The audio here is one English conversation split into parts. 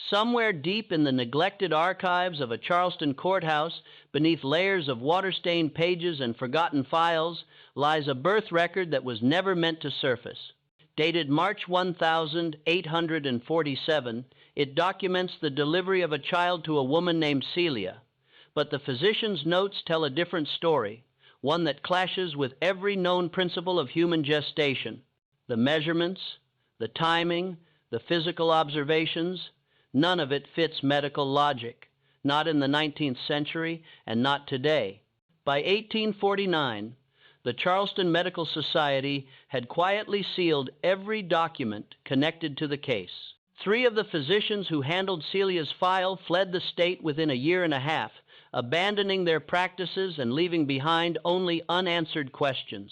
Somewhere deep in the neglected archives of a Charleston courthouse, beneath layers of water-stained pages and forgotten files, lies a birth record that was never meant to surface. Dated March 1847, it documents the delivery of a child to a woman named Celia. But the physician's notes tell a different story, one that clashes with every known principle of human gestation. The measurements, the timing, the physical observations, none of it fits medical logic, not in the 19th century and not today. By 1849, the Charleston Medical Society had quietly sealed every document connected to the case. 3 of the physicians who handled Celia's file fled the state within a year and a half, abandoning their practices and leaving behind only unanswered questions.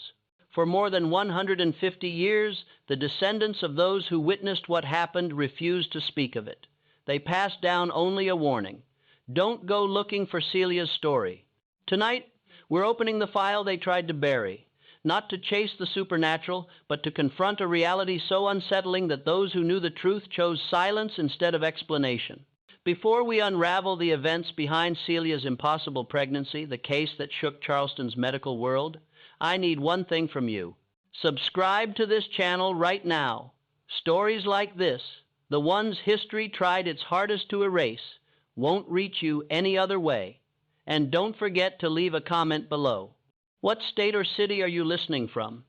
For more than 150 years, the descendants of those who witnessed what happened refused to speak of it. They passed down only a warning. Don't go looking for Celia's story. Tonight, we're opening the file they tried to bury, not to chase the supernatural, but to confront a reality so unsettling that those who knew the truth chose silence instead of explanation. Before we unravel the events behind Celia's impossible pregnancy, the case that shook Charleston's medical world, I need one thing from you. Subscribe to this channel right now. Stories like this, the ones history tried its hardest to erase, won't reach you any other way. And don't forget to leave a comment below. What state or city are you listening from?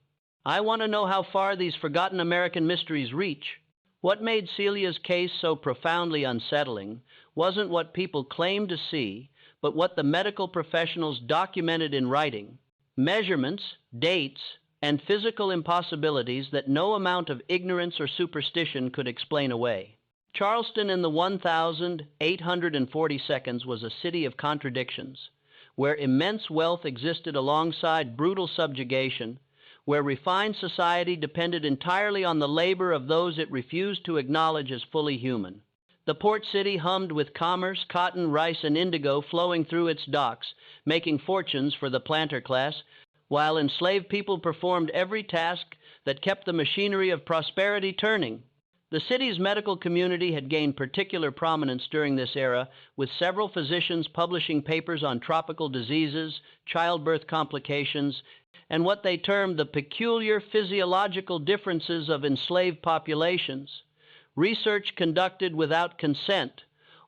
I want to know how far these forgotten American mysteries reach. What made Celia's case so profoundly unsettling wasn't what people claimed to see, but what the medical professionals documented in writing. Measurements, dates, and physical impossibilities that no amount of ignorance or superstition could explain away. Charleston in the 1,840 seconds was a city of contradictions, where immense wealth existed alongside brutal subjugation, where refined society depended entirely on the labor of those it refused to acknowledge as fully human. The port city hummed with commerce, cotton, rice, and indigo flowing through its docks, making fortunes for the planter class, while enslaved people performed every task that kept the machinery of prosperity turning. The city's medical community had gained particular prominence during this era, with several physicians publishing papers on tropical diseases, childbirth complications, and what they termed the peculiar physiological differences of enslaved populations. Research conducted without consent,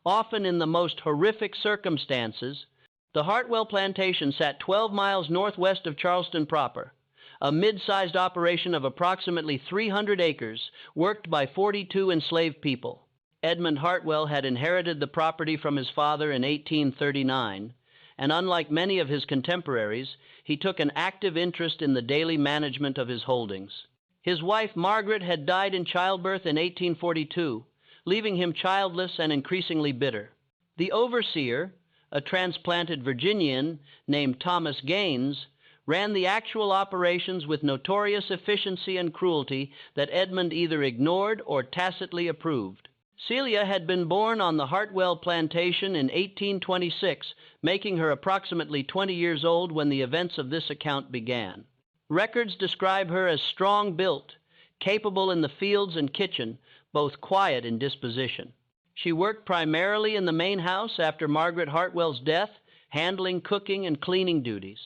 often in the most horrific circumstances. The Hartwell plantation sat 12 miles northwest of Charleston proper. A mid-sized operation of approximately 300 acres, worked by 42 enslaved people. Edmund Hartwell had inherited the property from his father in 1839, and unlike many of his contemporaries, he took an active interest in the daily management of his holdings. His wife Margaret had died in childbirth in 1842, leaving him childless and increasingly bitter. The overseer, a transplanted Virginian named Thomas Gaines, ran the actual operations with notorious efficiency and cruelty that Edmund either ignored or tacitly approved. Celia had been born on the Hartwell plantation in 1826, making her approximately 20 years old when the events of this account began. Records describe her as strong-built, capable in the fields and kitchen, both quiet in disposition. She worked primarily in the main house after Margaret Hartwell's death, handling cooking and cleaning duties.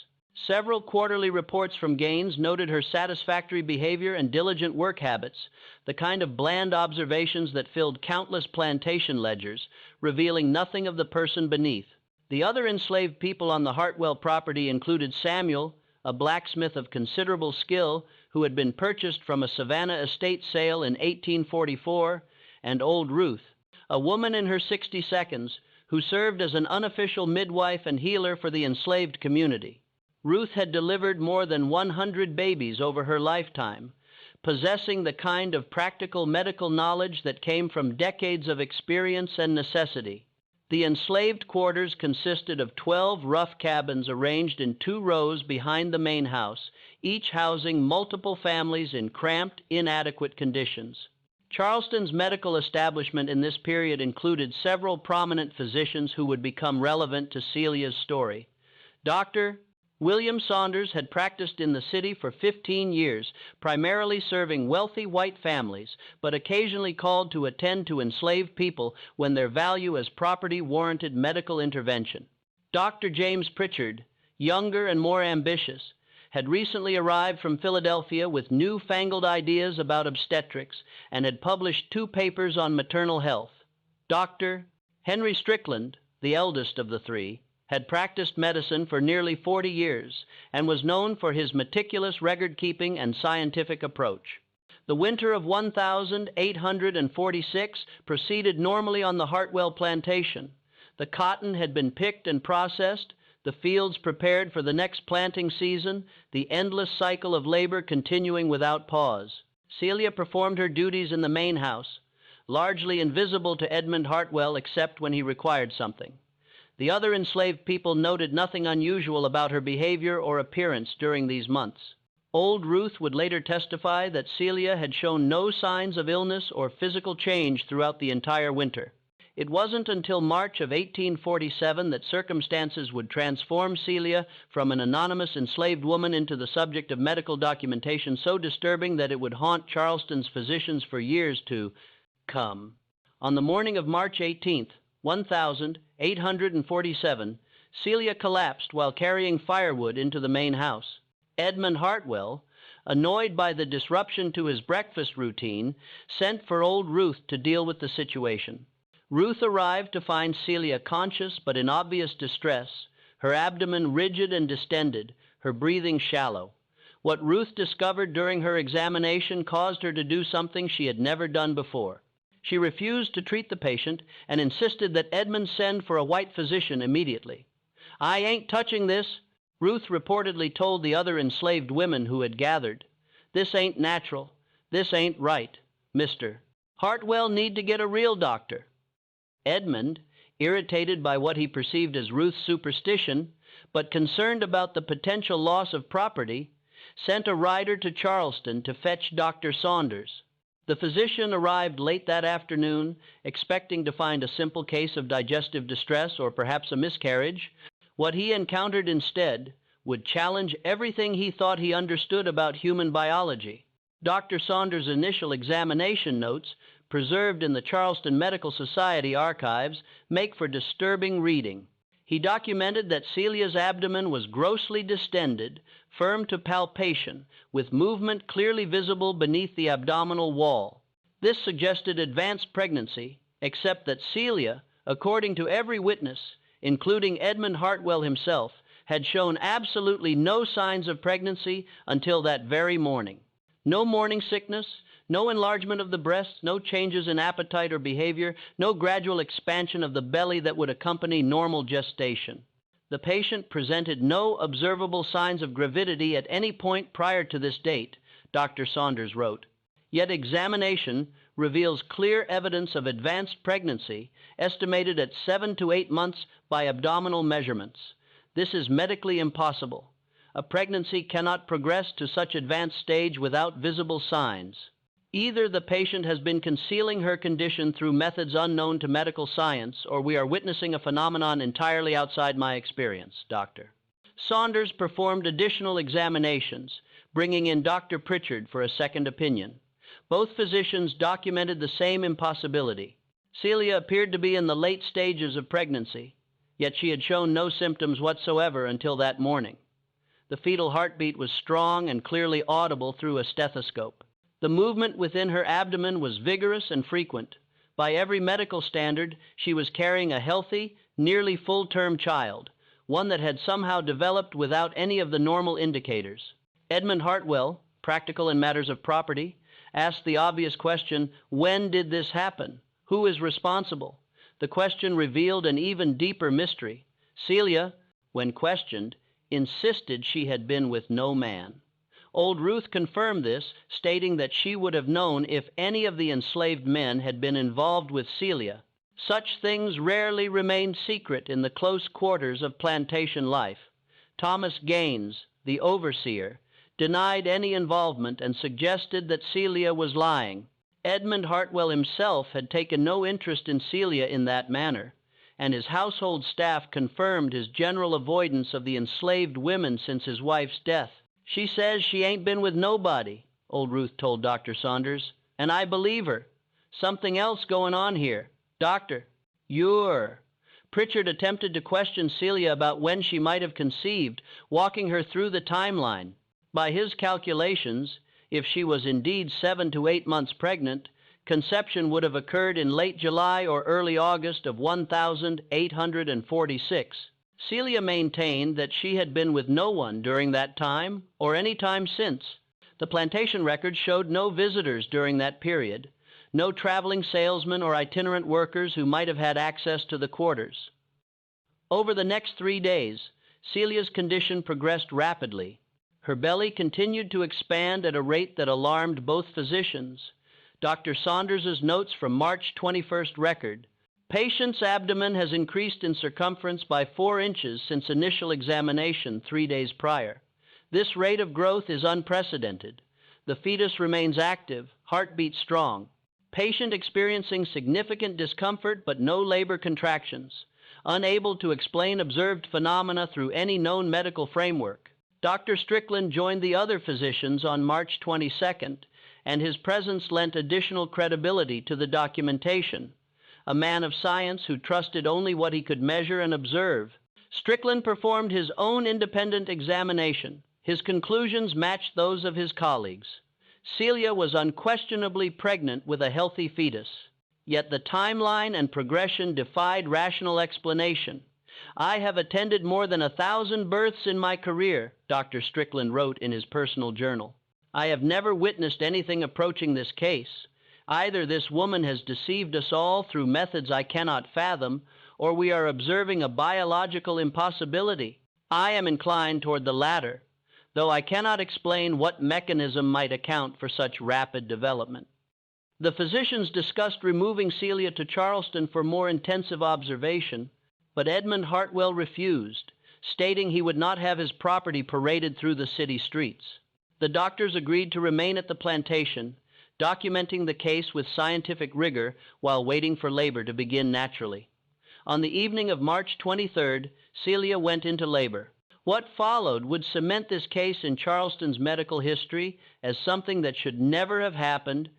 Several quarterly reports from Gaines noted her satisfactory behavior and diligent work habits, the kind of bland observations that filled countless plantation ledgers, revealing nothing of the person beneath. The other enslaved people on the Hartwell property included Samuel, a blacksmith of considerable skill who had been purchased from a Savannah estate sale in 1844, and old Ruth, a woman in her 60 seconds who served as an unofficial midwife and healer for the enslaved community. Ruth had delivered more than 100 babies over her lifetime, possessing the kind of practical medical knowledge that came from decades of experience and necessity. The enslaved quarters consisted of 12 rough cabins arranged in 2 rows behind the main house, each housing multiple families in cramped, inadequate conditions. Charleston's medical establishment in this period included several prominent physicians who would become relevant to Celia's story. Dr. William Saunders had practiced in the city for 15 years, primarily serving wealthy white families, but occasionally called to attend to enslaved people when their value as property warranted medical intervention. Dr. James Pritchard, younger and more ambitious, had recently arrived from Philadelphia with newfangled ideas about obstetrics and had published 2 papers on maternal health. Dr. Henry Strickland, the eldest of the 3, had practiced medicine for nearly 40 years and was known for his meticulous record-keeping and scientific approach. The winter of 1846 proceeded normally on the Hartwell plantation. The cotton had been picked and processed, the fields prepared for the next planting season, the endless cycle of labor continuing without pause. Celia performed her duties in the main house, largely invisible to Edmund Hartwell except when he required something. The other enslaved people noted nothing unusual about her behavior or appearance during these months. Old Ruth would later testify that Celia had shown no signs of illness or physical change throughout the entire winter. It wasn't until March of 1847 that circumstances would transform Celia from an anonymous enslaved woman into the subject of medical documentation so disturbing that it would haunt Charleston's physicians for years to come. On the morning of March 18th, 1847, Celia collapsed while carrying firewood into the main house. Edmund Hartwell, annoyed by the disruption to his breakfast routine, sent for old Ruth to deal with the situation. Ruth arrived to find Celia conscious but in obvious distress, her abdomen rigid and distended, her breathing shallow. What Ruth discovered during her examination caused her to do something she had never done before. She refused to treat the patient and insisted that Edmund send for a white physician immediately. "I ain't touching this," Ruth reportedly told the other enslaved women who had gathered. "This ain't natural. This ain't right. Mr. Hartwell need to get a real doctor." Edmund, irritated by what he perceived as Ruth's superstition, but concerned about the potential loss of property, sent a rider to Charleston to fetch Dr. Saunders. The physician arrived late that afternoon, expecting to find a simple case of digestive distress or perhaps a miscarriage. What he encountered instead would challenge everything he thought he understood about human biology. Dr. Saunders' initial examination notes, preserved in the Charleston Medical Society archives, make for disturbing reading. He documented that Celia's abdomen was grossly distended, firm to palpation, with movement clearly visible beneath the abdominal wall. This suggested advanced pregnancy, except that Celia, according to every witness, including Edmund Hartwell himself, had shown absolutely no signs of pregnancy until that very morning. No morning sickness, no enlargement of the breasts, no changes in appetite or behavior, no gradual expansion of the belly that would accompany normal gestation. The patient presented no observable signs of gravidity at any point prior to this date, Dr. Saunders wrote. Yet examination reveals clear evidence of advanced pregnancy, estimated at 7 to 8 months by abdominal measurements. This is medically impossible. A pregnancy cannot progress to such advanced stage without visible signs. Either the patient has been concealing her condition through methods unknown to medical science, or we are witnessing a phenomenon entirely outside my experience, Doctor. Saunders performed additional examinations, bringing in Dr. Pritchard for a second opinion. Both physicians documented the same impossibility. Celia appeared to be in the late stages of pregnancy, yet she had shown no symptoms whatsoever until that morning. The fetal heartbeat was strong and clearly audible through a stethoscope. The movement within her abdomen was vigorous and frequent. By every medical standard, she was carrying a healthy, nearly full-term child, one that had somehow developed without any of the normal indicators. Edmund Hartwell, practical in matters of property, asked the obvious question, when did this happen? Who is responsible? The question revealed an even deeper mystery. Celia, when questioned, insisted she had been with no man. Old Ruth confirmed this, stating that she would have known if any of the enslaved men had been involved with Celia. Such things rarely remained secret in the close quarters of plantation life. Thomas Gaines, the overseer, denied any involvement and suggested that Celia was lying. Edmund Hartwell himself had taken no interest in Celia in that manner, and his household staff confirmed his general avoidance of the enslaved women since his wife's death. "She says she ain't been with nobody," old Ruth told Dr. Saunders, "and I believe her. Something else going on here. Doctor, you're..." Pritchard attempted to question Celia about when she might have conceived, walking her through the timeline. By his calculations, if she was indeed 7 to 8 months pregnant, conception would have occurred in late July or early August of 1846. Celia maintained that she had been with no one during that time or any time since. The plantation records showed no visitors during that period, no traveling salesmen or itinerant workers who might have had access to the quarters. Over the next 3 days, Celia's condition progressed rapidly. Her belly continued to expand at a rate that alarmed both physicians. Dr. Saunders's notes from March 21st record: "Patient's abdomen has increased in circumference by 4 inches since initial examination 3 days prior. This rate of growth is unprecedented. The fetus remains active, heartbeat strong. Patient experiencing significant discomfort but no labor contractions. Unable to explain observed phenomena through any known medical framework." Dr. Strickland joined the other physicians on March 22nd, and his presence lent additional credibility to the documentation. A man of science who trusted only what he could measure and observe, Strickland performed his own independent examination. His conclusions matched those of his colleagues. Celia was unquestionably pregnant with a healthy fetus. Yet the timeline and progression defied rational explanation. "I have attended more than 1,000 births in my career," Dr. Strickland wrote in his personal journal. "I have never witnessed anything approaching this case. Either this woman has deceived us all through methods I cannot fathom, or we are observing a biological impossibility. I am inclined toward the latter, though I cannot explain what mechanism might account for such rapid development." The physicians discussed removing Celia to Charleston for more intensive observation, but Edmund Hartwell refused, stating he would not have his property paraded through the city streets. The doctors agreed to remain at the plantation, documenting the case with scientific rigor while waiting for labor to begin naturally. On the evening of March 23rd, Celia went into labor. What followed would cement this case in Charleston's medical history as something that should never have happened,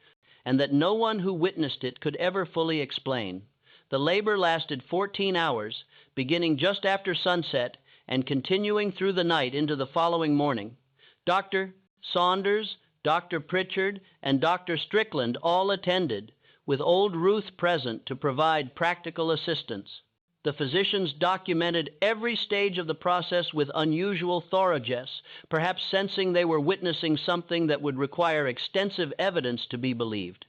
and that no one who witnessed it could ever fully explain. The labor lasted 14 hours, beginning just after sunset and continuing through the night into the following morning. Dr. Saunders, Dr. Pritchard, and Dr. Strickland all attended, with old Ruth present to provide practical assistance. The physicians documented every stage of the process with unusual thoroughness, perhaps sensing they were witnessing something that would require extensive evidence to be believed.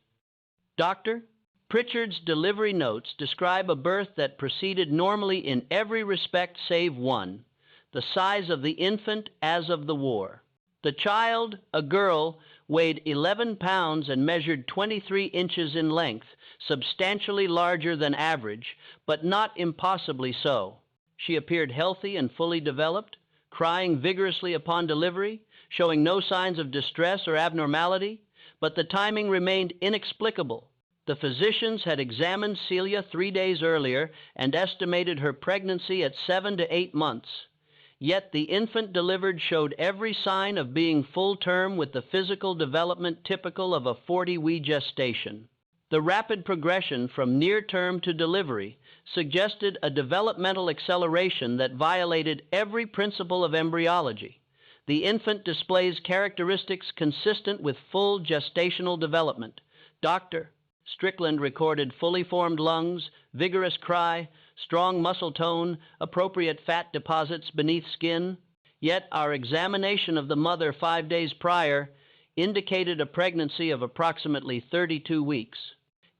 Dr. Pritchard's delivery notes describe a birth that proceeded normally in every respect save one: the size of the infant as of the war. The child, a girl, weighed 11 pounds and measured 23 inches in length, substantially larger than average, but not impossibly so. She appeared healthy and fully developed, crying vigorously upon delivery, showing no signs of distress or abnormality, but the timing remained inexplicable. The physicians had examined Celia 3 days earlier and estimated her pregnancy at 7 to 8 months. Yet the infant delivered showed every sign of being full term with the physical development typical of a 40-week gestation. The rapid progression from near term to delivery suggested a developmental acceleration that violated every principle of embryology. The infant displays characteristics consistent with full gestational development. Dr. Strickland recorded fully formed lungs, vigorous cry, strong muscle tone, appropriate fat deposits beneath skin. Yet our examination of the mother 5 days prior indicated a pregnancy of approximately 32 weeks.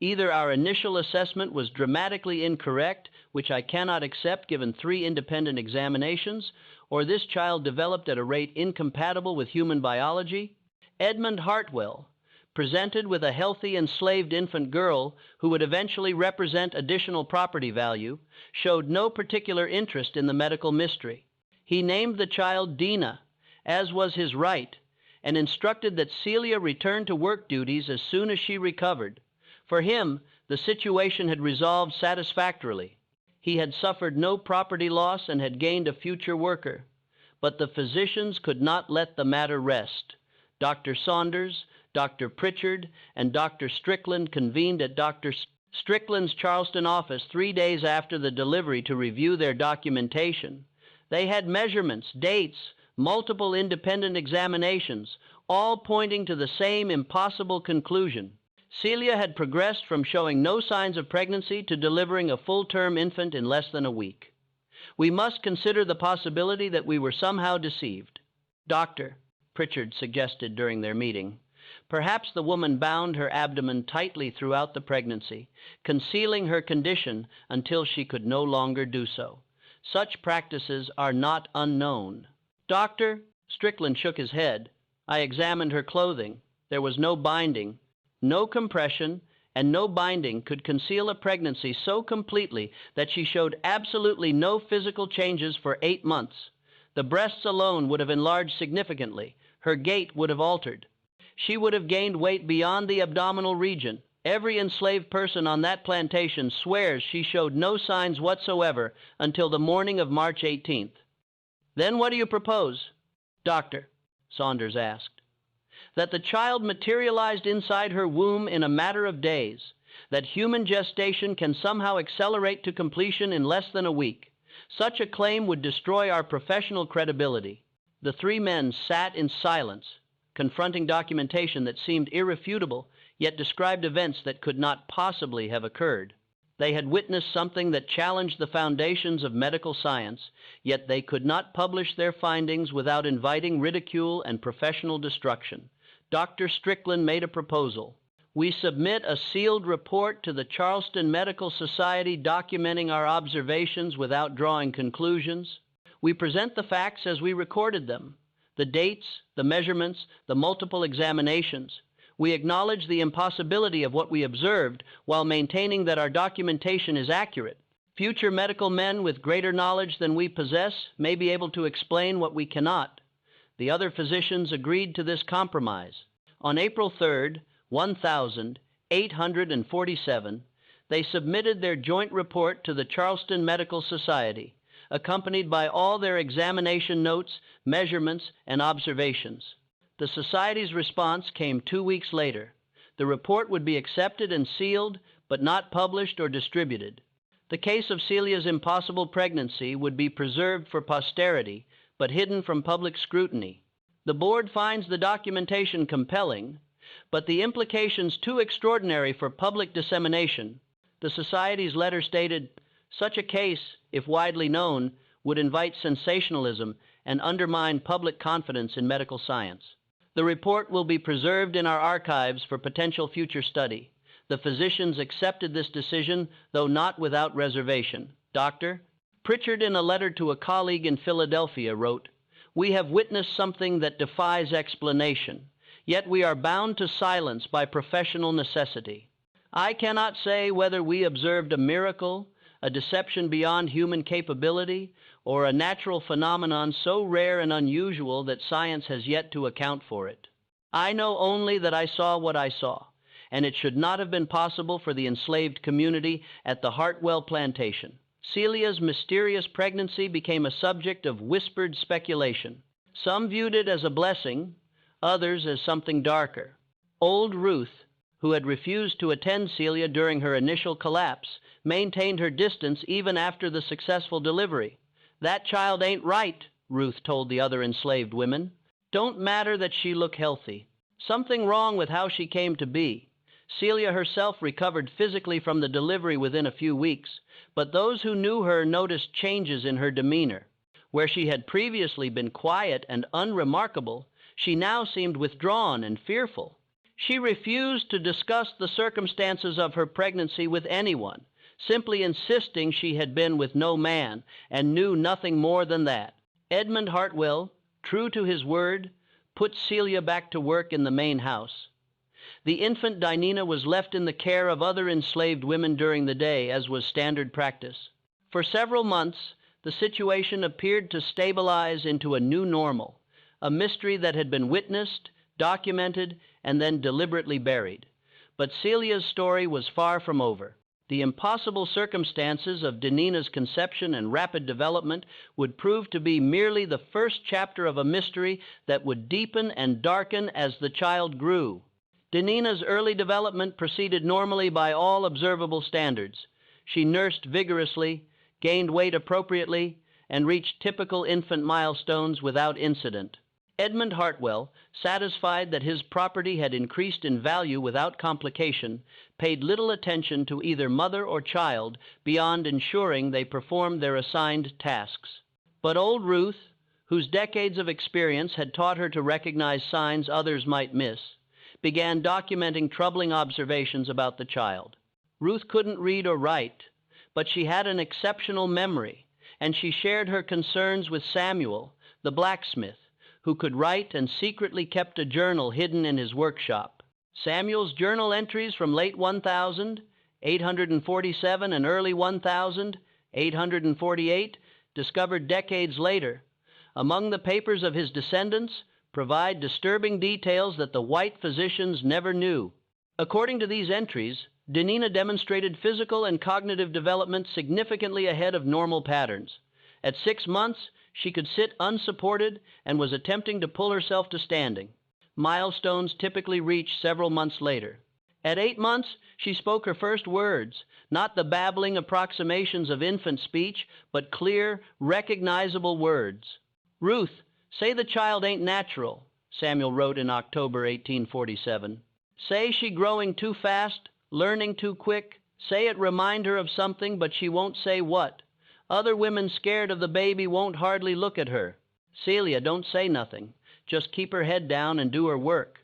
Either our initial assessment was dramatically incorrect, which I cannot accept given 3 independent examinations, or this child developed at a rate incompatible with human biology. Edmund Hartwell, presented with a healthy enslaved infant girl who would eventually represent additional property value, showed no particular interest in the medical mystery. He named the child Dina, as was his right, and instructed that Celia return to work duties as soon as she recovered. For him, the situation had resolved satisfactorily. He had suffered no property loss and had gained a future worker. But the physicians could not let the matter rest. Dr. Saunders, Dr. Pritchard, and Dr. Strickland convened at Dr. Strickland's Charleston office 3 days after the delivery to review their documentation. They had measurements, dates, multiple independent examinations, all pointing to the same impossible conclusion. Celia had progressed from showing no signs of pregnancy to delivering a full-term infant in less than a week. We must consider the possibility that we were somehow deceived. Doctor, Pritchard suggested during their meeting, perhaps the woman bound her abdomen tightly throughout the pregnancy, concealing her condition until she could no longer do so. Such practices are not unknown. Doctor, Strickland shook his head. I examined her clothing. There was no binding, no compression, and no binding could conceal a pregnancy so completely that she showed absolutely no physical changes for 8 months. The breasts alone would have enlarged significantly. Her gait would have altered. She would have gained weight beyond the abdominal region. Every enslaved person on that plantation swears she showed no signs whatsoever until the morning of March 18th. Then what do you propose? Doctor, Saunders asked. That the child materialized inside her womb in a matter of days, that human gestation can somehow accelerate to completion in less than a week. Such a claim would destroy our professional credibility. The 3 men sat in silence, confronting documentation that seemed irrefutable, yet described events that could not possibly have occurred. They had witnessed something that challenged the foundations of medical science, yet they could not publish their findings without inviting ridicule and professional destruction. Dr. Strickland made a proposal. We submit a sealed report to the Charleston Medical Society documenting our observations without drawing conclusions. We present the facts as we recorded them, the dates, the measurements, the multiple examinations. We acknowledge the impossibility of what we observed while maintaining that our documentation is accurate. Future medical men with greater knowledge than we possess may be able to explain what we cannot. The other physicians agreed to this compromise. On April 3rd, 1847, they submitted their joint report to the Charleston Medical Society, accompanied by all their examination notes, measurements, and observations. The Society's response came 2 weeks later. The report would be accepted and sealed, but not published or distributed. The case of Celia's impossible pregnancy would be preserved for posterity, but hidden from public scrutiny. The board finds the documentation compelling, but the implications too extraordinary for public dissemination. The Society's letter stated, such a case, if widely known, would invite sensationalism and undermine public confidence in medical science. The report will be preserved in our archives for potential future study. The physicians accepted this decision, though not without reservation. Dr. Pritchard, in a letter to a colleague in Philadelphia, wrote, we have witnessed something that defies explanation, yet we are bound to silence by professional necessity. I cannot say whether we observed a miracle, a deception beyond human capability, or a natural phenomenon so rare and unusual that science has yet to account for it. I know only that I saw what I saw, and it should not have been possible for the enslaved community at the Hartwell plantation. Celia's mysterious pregnancy became a subject of whispered speculation. Some viewed it as a blessing, others as something darker. Old Ruth, who had refused to attend Celia during her initial collapse, maintained her distance even after the successful delivery. That child ain't right, Ruth told the other enslaved women. Don't matter that she look healthy. Something wrong with how she came to be. Celia herself recovered physically from the delivery within a few weeks, but those who knew her noticed changes in her demeanor. Where she had previously been quiet and unremarkable, she now seemed withdrawn and fearful. She refused to discuss the circumstances of her pregnancy with anyone, simply insisting she had been with no man and knew nothing more than that. Edmund Hartwell, true to his word, put Celia back to work in the main house. The infant Dinina was left in the care of other enslaved women during the day, as was standard practice. For several months, the situation appeared to stabilize into a new normal, a mystery that had been witnessed, documented, and then deliberately buried. But Celia's story was far from over. The impossible circumstances of Denina's conception and rapid development would prove to be merely the first chapter of a mystery that would deepen and darken as the child grew. Denina's early development proceeded normally by all observable standards. She nursed vigorously, gained weight appropriately, and reached typical infant milestones without incident. Edmund Hartwell, satisfied that his property had increased in value without complication, paid little attention to either mother or child beyond ensuring they performed their assigned tasks. But old Ruth, whose decades of experience had taught her to recognize signs others might miss, began documenting troubling observations about the child. Ruth couldn't read or write, but she had an exceptional memory, and she shared her concerns with Samuel, the blacksmith, who could write and secretly kept a journal hidden in his workshop. Samuel's journal entries from late 1847 and early 1848, discovered decades later, among the papers of his descendants, provide disturbing details that the white physicians never knew. According to these entries, Denina demonstrated physical and cognitive development significantly ahead of normal patterns. At 6 months, she could sit unsupported and was attempting to pull herself to standing. Milestones typically reached several months later. At 8 months, she spoke her first words, not the babbling approximations of infant speech, but clear, recognizable words. "Ruth, say the child ain't natural," Samuel wrote in October 1847. "Say she growing too fast, learning too quick. Say it remind her of something, but she won't say what. Other women scared of the baby won't hardly look at her. Celia, don't say nothing. Just keep her head down and do her work."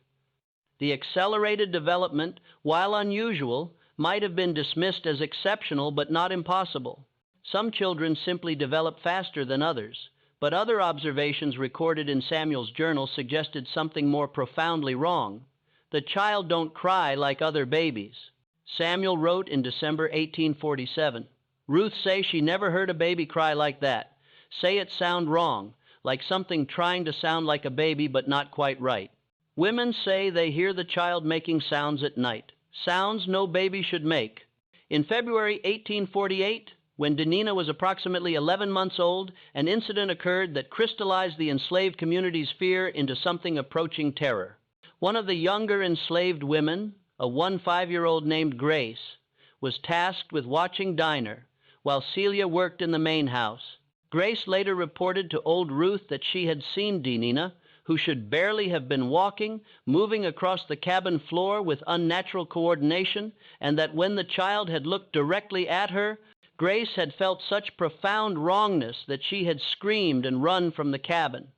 The accelerated development, while unusual, might have been dismissed as exceptional but not impossible. Some children simply develop faster than others, but other observations recorded in Samuel's journal suggested something more profoundly wrong. The child don't cry like other babies. Samuel wrote in December 1847, "Ruth say she never heard a baby cry like that. Say it sound wrong, like something trying to sound like a baby but not quite right. Women say they hear the child making sounds at night, sounds no baby should make." In February 1848, when Denina was approximately 11 months old, an incident occurred that crystallized the enslaved community's fear into something approaching terror. One of the younger enslaved women, a 5-year-old named Grace, was tasked with watching Dinah, while Celia worked in the main house. Grace later reported to old Ruth that she had seen Denina, who should barely have been walking, moving across the cabin floor with unnatural coordination, and that when the child had looked directly at her, Grace had felt such profound wrongness that she had screamed and run from the cabin.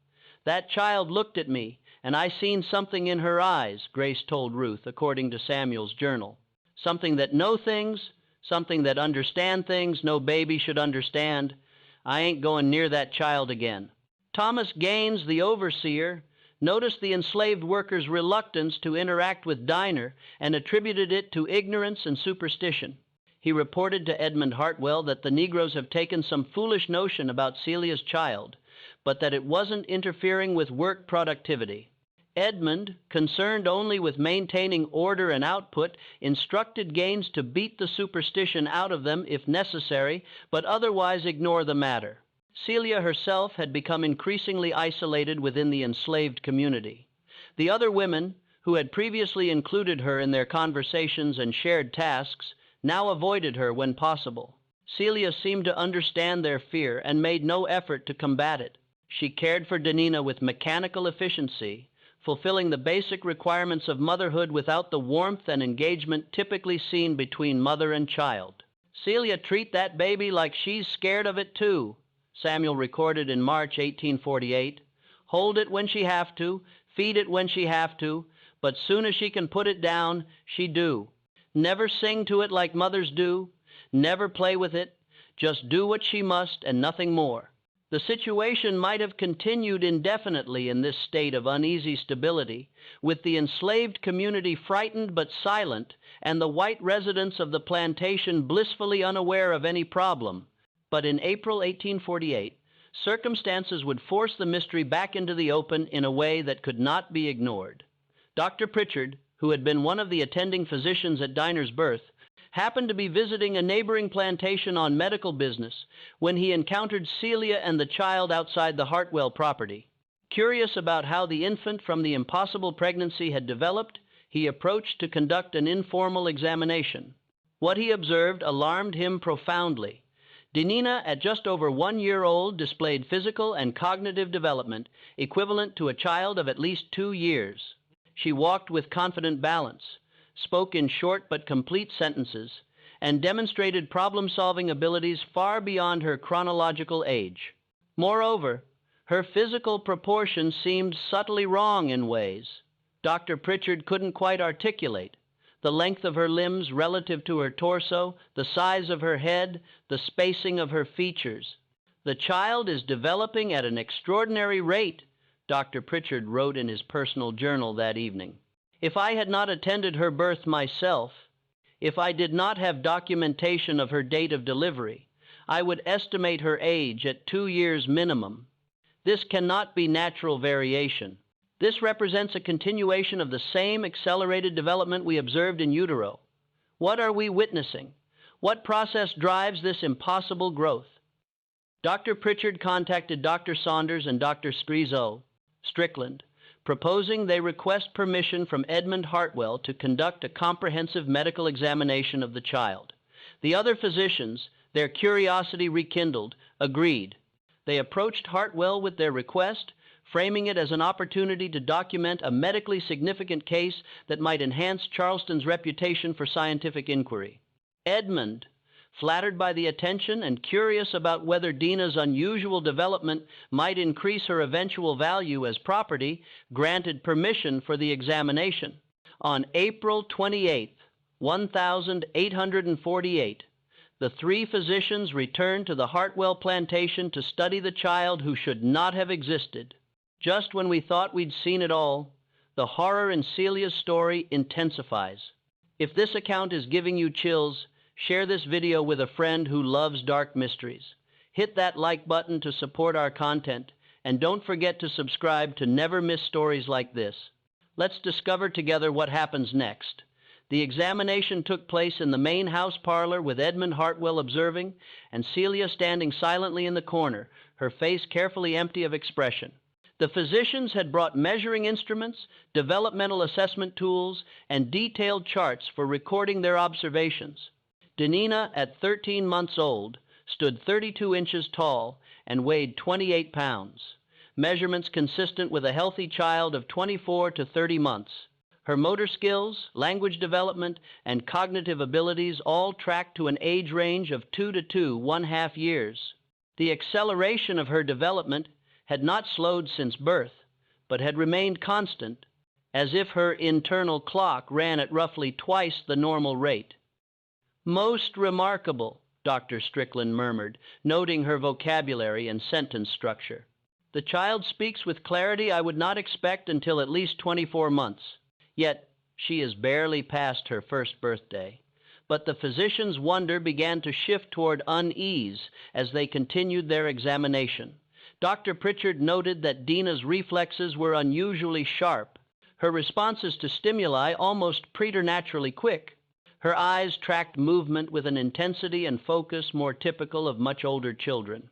"That child looked at me, and I seen something in her eyes," Grace told Ruth, according to Samuel's journal. "Something that know things, something that understand things no baby should understand. I ain't going near that child again." Thomas Gaines, the overseer, noticed the enslaved workers' reluctance to interact with Dinah and attributed it to ignorance and superstition. He reported to Edmund Hartwell that the Negroes have taken some foolish notion about Celia's child, but that it wasn't interfering with work productivity. Edmund, concerned only with maintaining order and output, instructed Gaines to beat the superstition out of them if necessary, but otherwise ignore the matter. Celia herself had become increasingly isolated within the enslaved community. The other women, who had previously included her in their conversations and shared tasks, now avoided her when possible. Celia seemed to understand their fear and made no effort to combat it. She cared for Denina with mechanical efficiency, fulfilling the basic requirements of motherhood without the warmth and engagement typically seen between mother and child. "Celia treat that baby like she's scared of it too," Samuel recorded in March 1848. "Hold it when she have to, feed it when she have to, but soon as she can put it down, she do. Never sing to it like mothers do, never play with it, just do what she must and nothing more." The situation might have continued indefinitely in this state of uneasy stability, with the enslaved community frightened but silent, and the white residents of the plantation blissfully unaware of any problem. But in April 1848, circumstances would force the mystery back into the open in a way that could not be ignored. Dr. Pritchard, who had been one of the attending physicians at Dinah's birth, happened to be visiting a neighboring plantation on medical business when he encountered Celia and the child outside the Hartwell property. Curious about how the infant from the impossible pregnancy had developed, he approached to conduct an informal examination. What he observed alarmed him profoundly. Denina, at just over 1 year old, displayed physical and cognitive development equivalent to a child of at least 2 years. She walked with confident balance, spoke in short but complete sentences, and demonstrated problem-solving abilities far beyond her chronological age. Moreover, her physical proportions seemed subtly wrong in ways Dr. Pritchard couldn't quite articulate. The length of her limbs relative to her torso, the size of her head, the spacing of her features. "The child is developing at an extraordinary rate," Dr. Pritchard wrote in his personal journal that evening. "If I had not attended her birth myself, if I did not have documentation of her date of delivery, I would estimate her age at 2 years minimum. This cannot be natural variation. This represents a continuation of the same accelerated development we observed in utero. What are we witnessing? What process drives this impossible growth?" Dr. Pritchard contacted Dr. Saunders and Dr. Strickland, proposing they request permission from Edmund Hartwell to conduct a comprehensive medical examination of the child. The other physicians, their curiosity rekindled, agreed. They approached Hartwell with their request, framing it as an opportunity to document a medically significant case that might enhance Charleston's reputation for scientific inquiry. Edmund, flattered by the attention and curious about whether Dina's unusual development might increase her eventual value as property, granted permission for the examination. On April 28, 1848, the 3 physicians returned to the Hartwell plantation to study the child who should not have existed. Just when we thought we'd seen it all, the horror in Celia's story intensifies. If this account is giving you chills, share this video with a friend who loves dark mysteries. Hit that like button to support our content, and don't forget to subscribe to never miss stories like this. Let's discover together what happens next. The examination took place in the main house parlor with Edmund Hartwell observing, and Celia standing silently in the corner, her face carefully empty of expression. The physicians had brought measuring instruments, developmental assessment tools, and detailed charts for recording their observations. Denina, at 13 months old, stood 32 inches tall and weighed 28 pounds, measurements consistent with a healthy child of 24 to 30 months. Her motor skills, language development, and cognitive abilities all tracked to an age range of 2 to 2.5 years. The acceleration of her development had not slowed since birth, but had remained constant, as if her internal clock ran at roughly twice the normal rate. "Most remarkable," Dr. Strickland murmured, noting her vocabulary and sentence structure. "The child speaks with clarity I would not expect until at least 24 months. Yet she is barely past her first birthday." But the physicians' wonder began to shift toward unease as they continued their examination. Dr. Pritchard noted that Dina's reflexes were unusually sharp, her responses to stimuli almost preternaturally quick. Her eyes tracked movement with an intensity and focus more typical of much older children.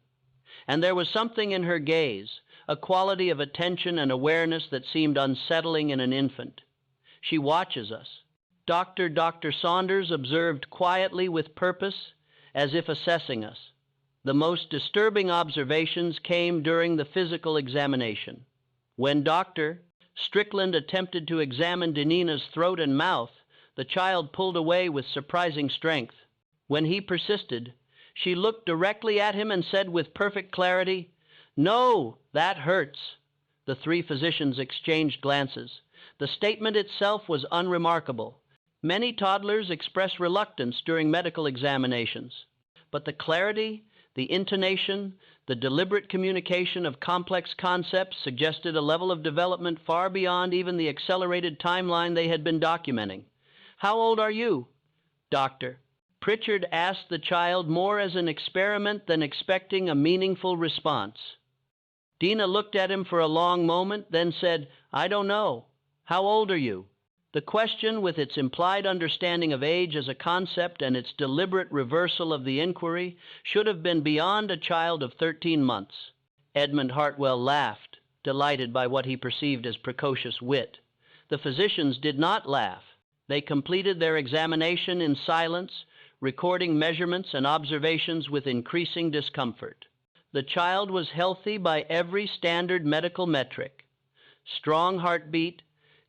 And there was something in her gaze, a quality of attention and awareness that seemed unsettling in an infant. "She watches us." Dr. Saunders observed quietly with purpose, as if assessing us. The most disturbing observations came during the physical examination. When Dr. Strickland attempted to examine Denina's throat and mouth, the child pulled away with surprising strength. When he persisted, she looked directly at him and said with perfect clarity, "No, that hurts." The 3 physicians exchanged glances. The statement itself was unremarkable. Many toddlers express reluctance during medical examinations, but the clarity, the intonation, the deliberate communication of complex concepts suggested a level of development far beyond even the accelerated timeline they had been documenting. "How old are you?" "Doctor." Pritchard asked the child more as an experiment than expecting a meaningful response. Dina looked at him for a long moment, then said, "I don't know. How old are you?" The question, with its implied understanding of age as a concept and its deliberate reversal of the inquiry, should have been beyond a child of 13 months. Edmund Hartwell laughed, delighted by what he perceived as precocious wit. The physicians did not laugh. They completed their examination in silence, recording measurements and observations with increasing discomfort. The child was healthy by every standard medical metric: strong heartbeat,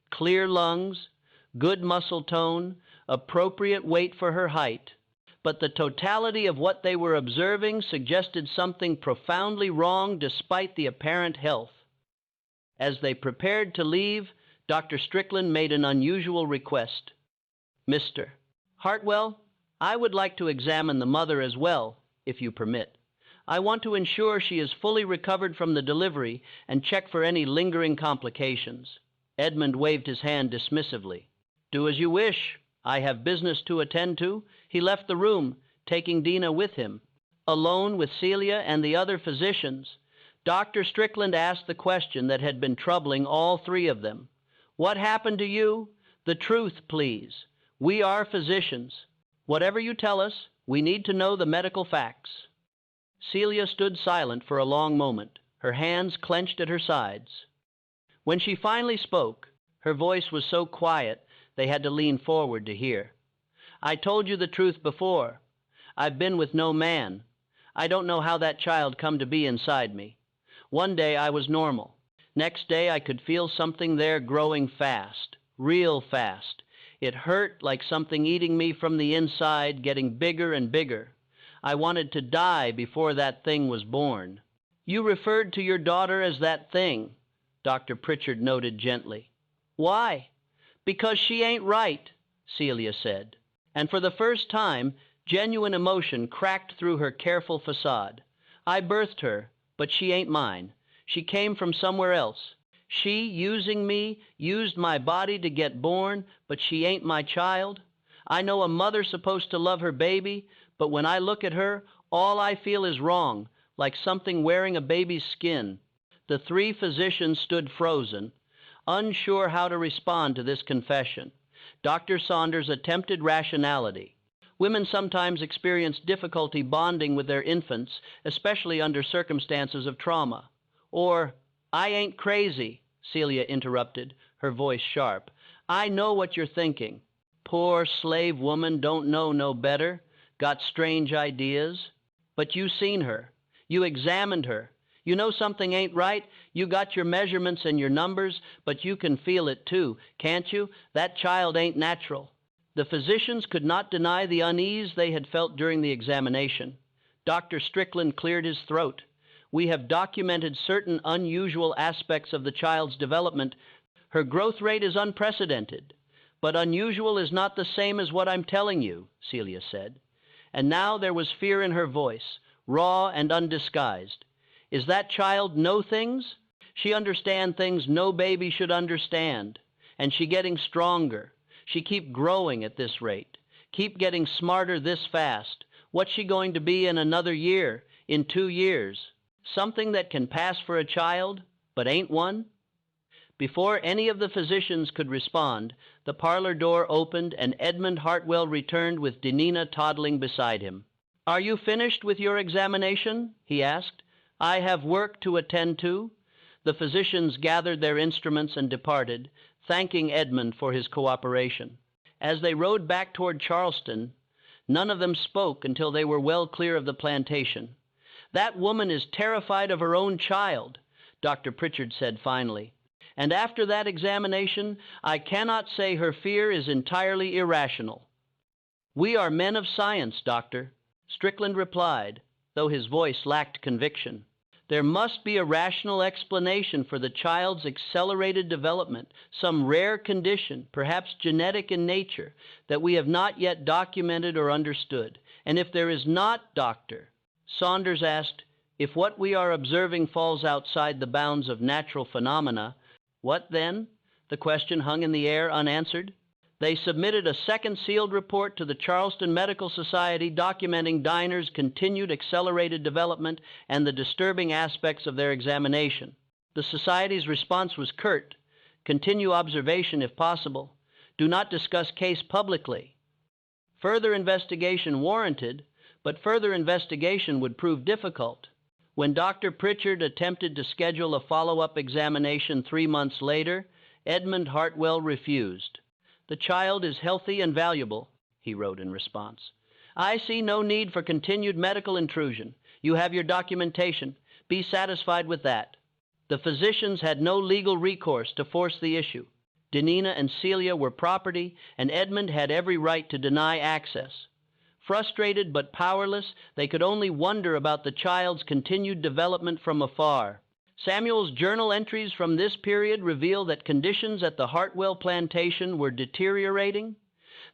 clear lungs, good muscle tone, appropriate weight for her height. But the totality of what they were observing suggested something profoundly wrong despite the apparent health. As they prepared to leave, Dr. Strickland made an unusual request. "Mr. Hartwell, I would like to examine the mother as well, if you permit. I want to ensure she is fully recovered from the delivery and check for any lingering complications." Edmund waved his hand dismissively. "Do as you wish. I have business to attend to." He left the room, taking Dina with him. Alone with Celia and the other physicians, Dr. Strickland asked the question that had been troubling all three of them. "What happened to you? The truth, please. We are physicians. Whatever you tell us, we need to know the medical facts." Celia stood silent for a long moment, her hands clenched at her sides. When she finally spoke, her voice was so quiet they had to lean forward to hear. "I told you the truth before. I've been with no man. I don't know how that child come to be inside me. One day I was normal. Next day I could feel something there growing fast, real fast. It hurt like something eating me from the inside, getting bigger and bigger. I wanted to die before that thing was born." "You referred to your daughter as that thing," Dr. Pritchard noted gently. "Why?" "Because she ain't right," Celia said. And for the first time, genuine emotion cracked through her careful facade. "I birthed her, but she ain't mine. She came from somewhere else. She, using me, used my body to get born, but she ain't my child. I know a mother's supposed to love her baby, but when I look at her, all I feel is wrong, like something wearing a baby's skin." The three physicians stood frozen, unsure how to respond to this confession. Dr. Saunders attempted rationality. Women sometimes experience difficulty bonding with their infants, especially under circumstances of trauma. Or, "I ain't crazy," Celia interrupted, her voice sharp. "I know what you're thinking. Poor slave woman don't know no better, got strange ideas. But you seen her. You examined her. You know something ain't right. You got your measurements and your numbers, but you can feel it too, can't you? That child ain't natural." The physicians could not deny the unease they had felt during the examination. Dr. Strickland cleared his throat. "We have documented certain unusual aspects of the child's development. Her growth rate is unprecedented. But unusual is not the same as what I'm telling you," Celia said. And now there was fear in her voice, raw and undisguised. "Is that child know things? She understand things no baby should understand. And she getting stronger. She keep growing at this rate. Keep getting smarter this fast. What's she going to be in another year, in 2 years? Something that can pass for a child, but ain't one?" Before any of the physicians could respond, the parlor door opened and Edmund Hartwell returned with Denina toddling beside him. "Are you finished with your examination?" he asked. "I have work to attend to." The physicians gathered their instruments and departed, thanking Edmund for his cooperation. As they rode back toward Charleston, none of them spoke until they were well clear of the plantation. "That woman is terrified of her own child," Dr. Pritchard said finally. "And after that examination, I cannot say her fear is entirely irrational." "We are men of science, Doctor," Strickland replied, though his voice lacked conviction. "There must be a rational explanation for the child's accelerated development, some rare condition, perhaps genetic in nature, that we have not yet documented or understood. And if there is not, Doctor," Saunders asked, "if what we are observing falls outside the bounds of natural phenomena, what then?" The question hung in the air unanswered. They submitted a second sealed report to the Charleston Medical Society documenting Diner's continued accelerated development and the disturbing aspects of their examination. The Society's response was curt: "Continue observation if possible. Do not discuss case publicly. Further investigation warranted, but further investigation would prove difficult. When Dr. Pritchard attempted to schedule a follow-up examination 3 months later, Edmund Hartwell refused. "The child is healthy and valuable," he wrote in response. "I see no need for continued medical intrusion. You have your documentation. Be satisfied with that." The physicians had no legal recourse to force the issue. Denina and Celia were property, and Edmund had every right to deny access. Frustrated but powerless, they could only wonder about the child's continued development from afar. Samuel's journal entries from this period reveal that conditions at the Hartwell plantation were deteriorating.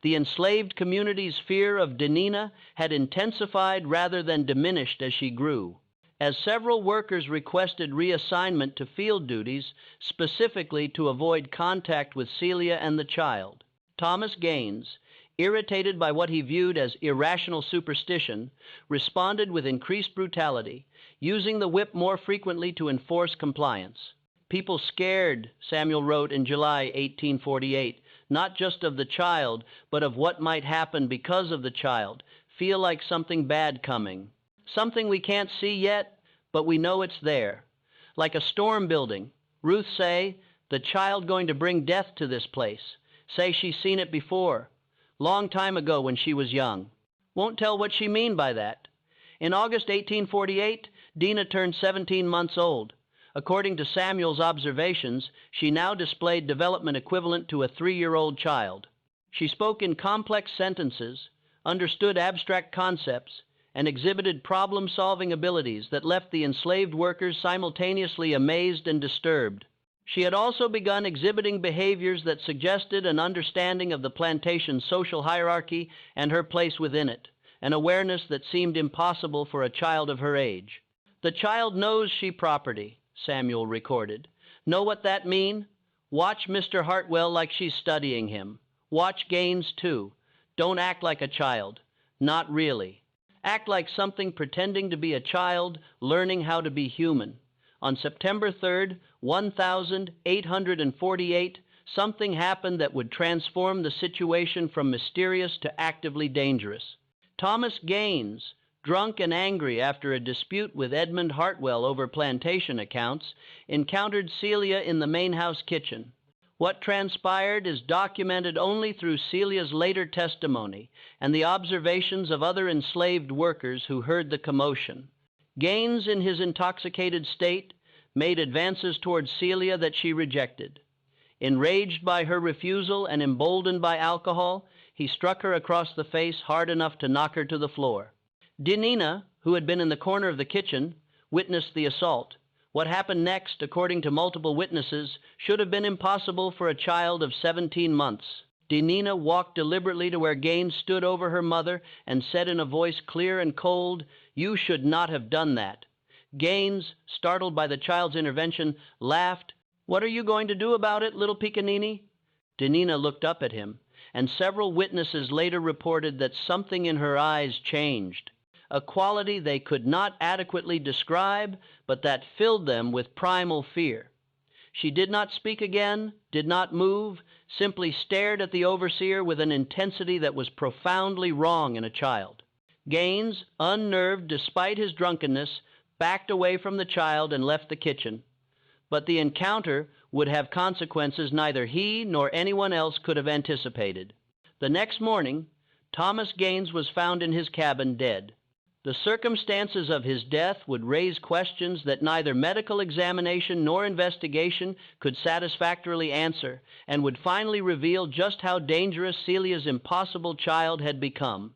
The enslaved community's fear of Denina had intensified rather than diminished as she grew. As several workers requested reassignment to field duties, specifically to avoid contact with Celia and the child, Thomas Gaines, irritated by what he viewed as irrational superstition, responded with increased brutality, using the whip more frequently to enforce compliance. "People scared," Samuel wrote in July 1848, "not just of the child, but of what might happen because of the child, feel like something bad coming. Something we can't see yet, but we know it's there. Like a storm building. Ruth say, 'The child going to bring death to this place.' Say she's seen it before. Long time ago when she was young. Won't tell what she mean by that." In August 1848, Dina turned 17 months old. According to Samuel's observations, she now displayed development equivalent to a 3-year-old child. She spoke in complex sentences, understood abstract concepts, and exhibited problem-solving abilities that left the enslaved workers simultaneously amazed and disturbed. She had also begun exhibiting behaviors that suggested an understanding of the plantation's social hierarchy and her place within it, an awareness that seemed impossible for a child of her age. "The child knows she property," Samuel recorded. "Know what that mean? Watch Mr. Hartwell like she's studying him. Watch Gaines, too. Don't act like a child. Not really. Act like something pretending to be a child, learning how to be human." On September 3rd, 1848, something happened that would transform the situation from mysterious to actively dangerous. Thomas Gaines, drunk and angry after a dispute with Edmund Hartwell over plantation accounts, encountered Celia in the main house kitchen. What transpired is documented only through Celia's later testimony and the observations of other enslaved workers who heard the commotion. Gaines, in his intoxicated state, made advances toward Celia that she rejected. Enraged by her refusal and emboldened by alcohol, he struck her across the face hard enough to knock her to the floor. Denina, who had been in the corner of the kitchen, witnessed the assault. What happened next, according to multiple witnesses, should have been impossible for a child of 17 months. Denina walked deliberately to where Gaines stood over her mother and said in a voice clear and cold, "You should not have done that." Gaines, startled by the child's intervention, laughed. "What are you going to do about it, little Piccaninny?" Denina looked up at him, and several witnesses later reported that something in her eyes changed, a quality they could not adequately describe, but that filled them with primal fear. She did not speak again, did not move, simply stared at the overseer with an intensity that was profoundly wrong in a child. Gaines, unnerved despite his drunkenness, backed away from the child and left the kitchen. But the encounter would have consequences neither he nor anyone else could have anticipated. The next morning, Thomas Gaines was found in his cabin dead. The circumstances of his death would raise questions that neither medical examination nor investigation could satisfactorily answer, and would finally reveal just how dangerous Celia's impossible child had become.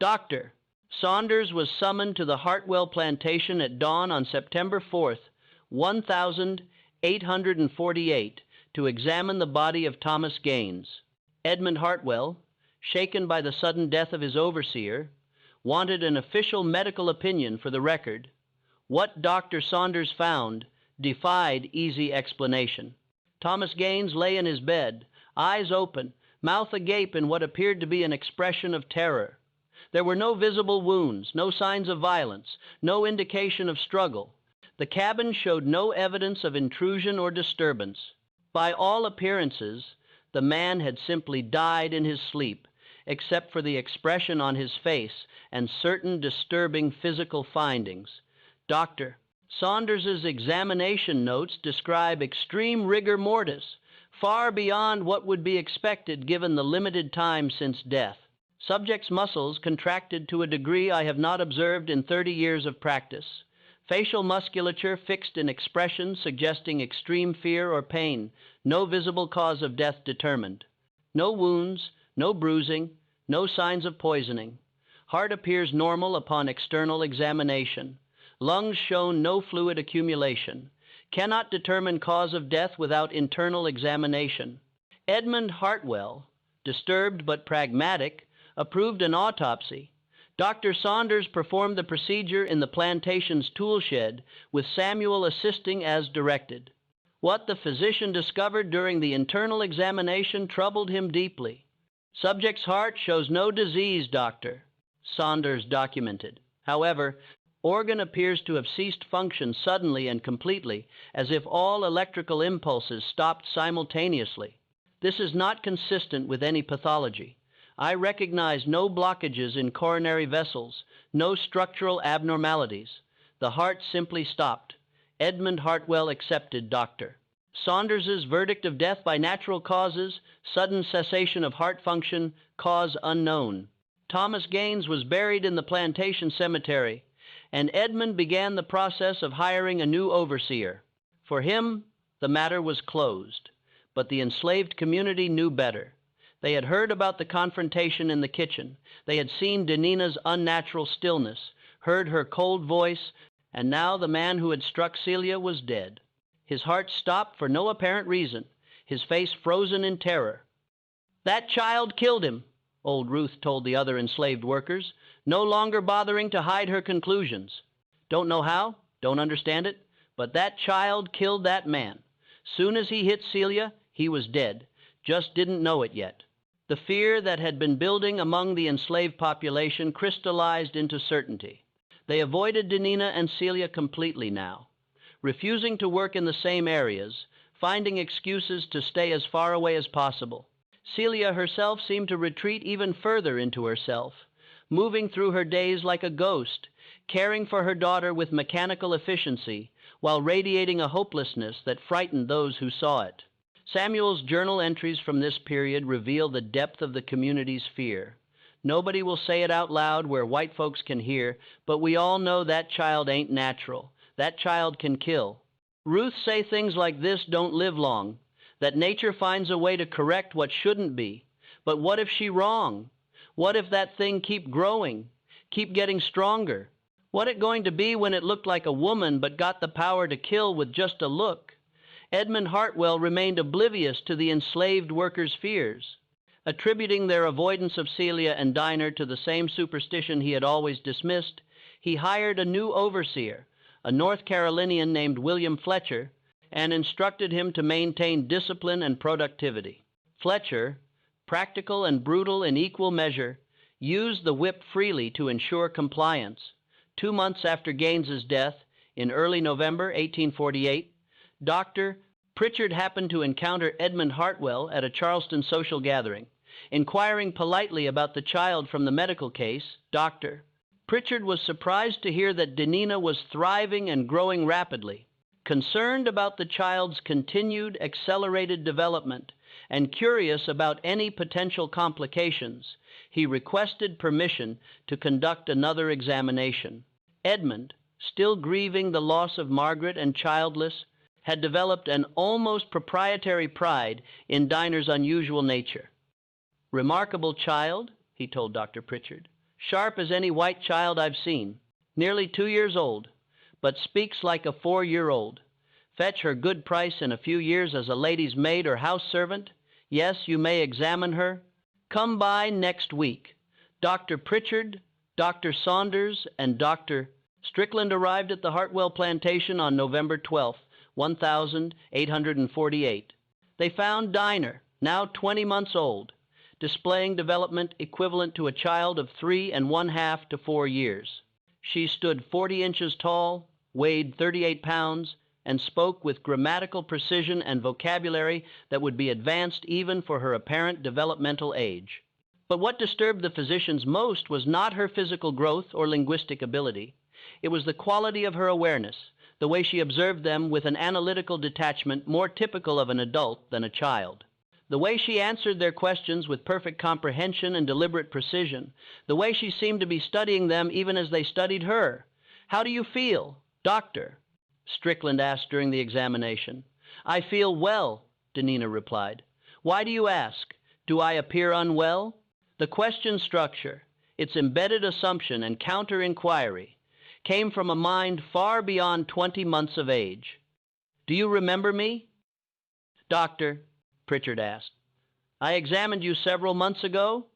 Dr. Saunders was summoned to the Hartwell plantation at dawn on September 4th, 1848, to examine the body of Thomas Gaines. Edmund Hartwell, shaken by the sudden death of his overseer, wanted an official medical opinion for the record. What Dr. Saunders found defied easy explanation. Thomas Gaines lay in his bed, eyes open, mouth agape in what appeared to be an expression of terror. There were no visible wounds, no signs of violence, no indication of struggle. The cabin showed no evidence of intrusion or disturbance. By all appearances, The man had simply died in his sleep, except for the expression on his face and certain disturbing physical findings. Dr. Saunders's examination notes describe extreme rigor mortis, far beyond what would be expected given the limited time since death. Subject's muscles contracted to a degree I have not observed in 30 years of practice. Facial musculature fixed in expression suggesting extreme fear or pain. No visible cause of death determined. No wounds, no bruising, no signs of poisoning. Heart appears normal upon external examination. Lungs shown no fluid accumulation. Cannot determine cause of death without internal examination. Edmund Hartwell, disturbed but pragmatic, approved an autopsy. Dr. Saunders performed the procedure in the plantation's tool shed, with Samuel assisting as directed. What the physician discovered during the internal examination troubled him deeply. Subject's heart shows no disease, Dr. Saunders documented. However, organ appears to have ceased function suddenly and completely, as if all electrical impulses stopped simultaneously. This is not consistent with any pathology. I recognize no blockages in coronary vessels, no structural abnormalities. The heart simply stopped. Edmund Hartwell accepted, Dr. Saunders's verdict of death by natural causes, sudden cessation of heart function, cause unknown. Thomas Gaines was buried in the plantation cemetery, and Edmund began the process of hiring a new overseer. For him, the matter was closed, but the enslaved community knew better. They had heard about the confrontation in the kitchen. They had seen Denina's unnatural stillness, heard her cold voice, and now the man who had struck Celia was dead. His heart stopped for no apparent reason, his face frozen in terror. "That child killed him," old Ruth told the other enslaved workers, no longer bothering to hide her conclusions. "Don't know how, don't understand it, but that child killed that man. Soon as he hit Celia, he was dead, just didn't know it yet." The fear that had been building among the enslaved population crystallized into certainty. They avoided Denina and Celia completely now, refusing to work in the same areas, finding excuses to stay as far away as possible. Celia herself seemed to retreat even further into herself, moving through her days like a ghost, caring for her daughter with mechanical efficiency, while radiating a hopelessness that frightened those who saw it. Samuel's journal entries from this period reveal the depth of the community's fear. Nobody will say it out loud where white folks can hear, but we all know that child ain't natural. That child can kill. Ruth say things like this don't live long, that nature finds a way to correct what shouldn't be. But what if she wrong? What if that thing keep growing, keep getting stronger? What it going to be when it looked like a woman but got the power to kill with just a look? Edmund Hartwell remained oblivious to the enslaved workers' fears. Attributing their avoidance of Celia and Dinah to the same superstition he had always dismissed, he hired a new overseer, a North Carolinian named William Fletcher, and instructed him to maintain discipline and productivity. Fletcher, practical and brutal in equal measure, used the whip freely to ensure compliance. 2 months after Gaines's death, in early November 1848, Dr. Pritchard happened to encounter Edmund Hartwell at a Charleston social gathering. Inquiring politely about the child from the medical case, Dr. Pritchard was surprised to hear that Denina was thriving and growing rapidly. Concerned about the child's continued accelerated development and curious about any potential complications, he requested permission to conduct another examination. Edmund, still grieving the loss of Margaret and childless, had developed an almost proprietary pride in Dinah's unusual nature. "Remarkable child," he told Dr. Pritchard. "Sharp as any white child I've seen. Nearly 2 years old, but speaks like a 4-year-old. Fetch her good price in a few years as a lady's maid or house servant. Yes, you may examine her. Come by next week." Dr. Pritchard, Dr. Saunders, and Dr. Strickland arrived at the Hartwell plantation on November 12th, 1848. They found Dinah, now 20 months old, displaying development equivalent to a child of 3 1/2 to 4 years. She stood 40 inches tall, weighed 38 pounds, and spoke with grammatical precision and vocabulary that would be advanced even for her apparent developmental age. But what disturbed the physicians most was not her physical growth or linguistic ability. It was the quality of her awareness, the way she observed them with an analytical detachment more typical of an adult than a child. The way she answered their questions with perfect comprehension and deliberate precision. The way she seemed to be studying them even as they studied her. "How do you feel, doctor?" Strickland asked during the examination. "I feel well," Danina replied. "Why do you ask? Do I appear unwell?" The question structure, its embedded assumption and counter-inquiry, came from a mind far beyond 20 months of age. "Do you remember me?" "Doctor," Pritchard asked, "I examined you several months ago?"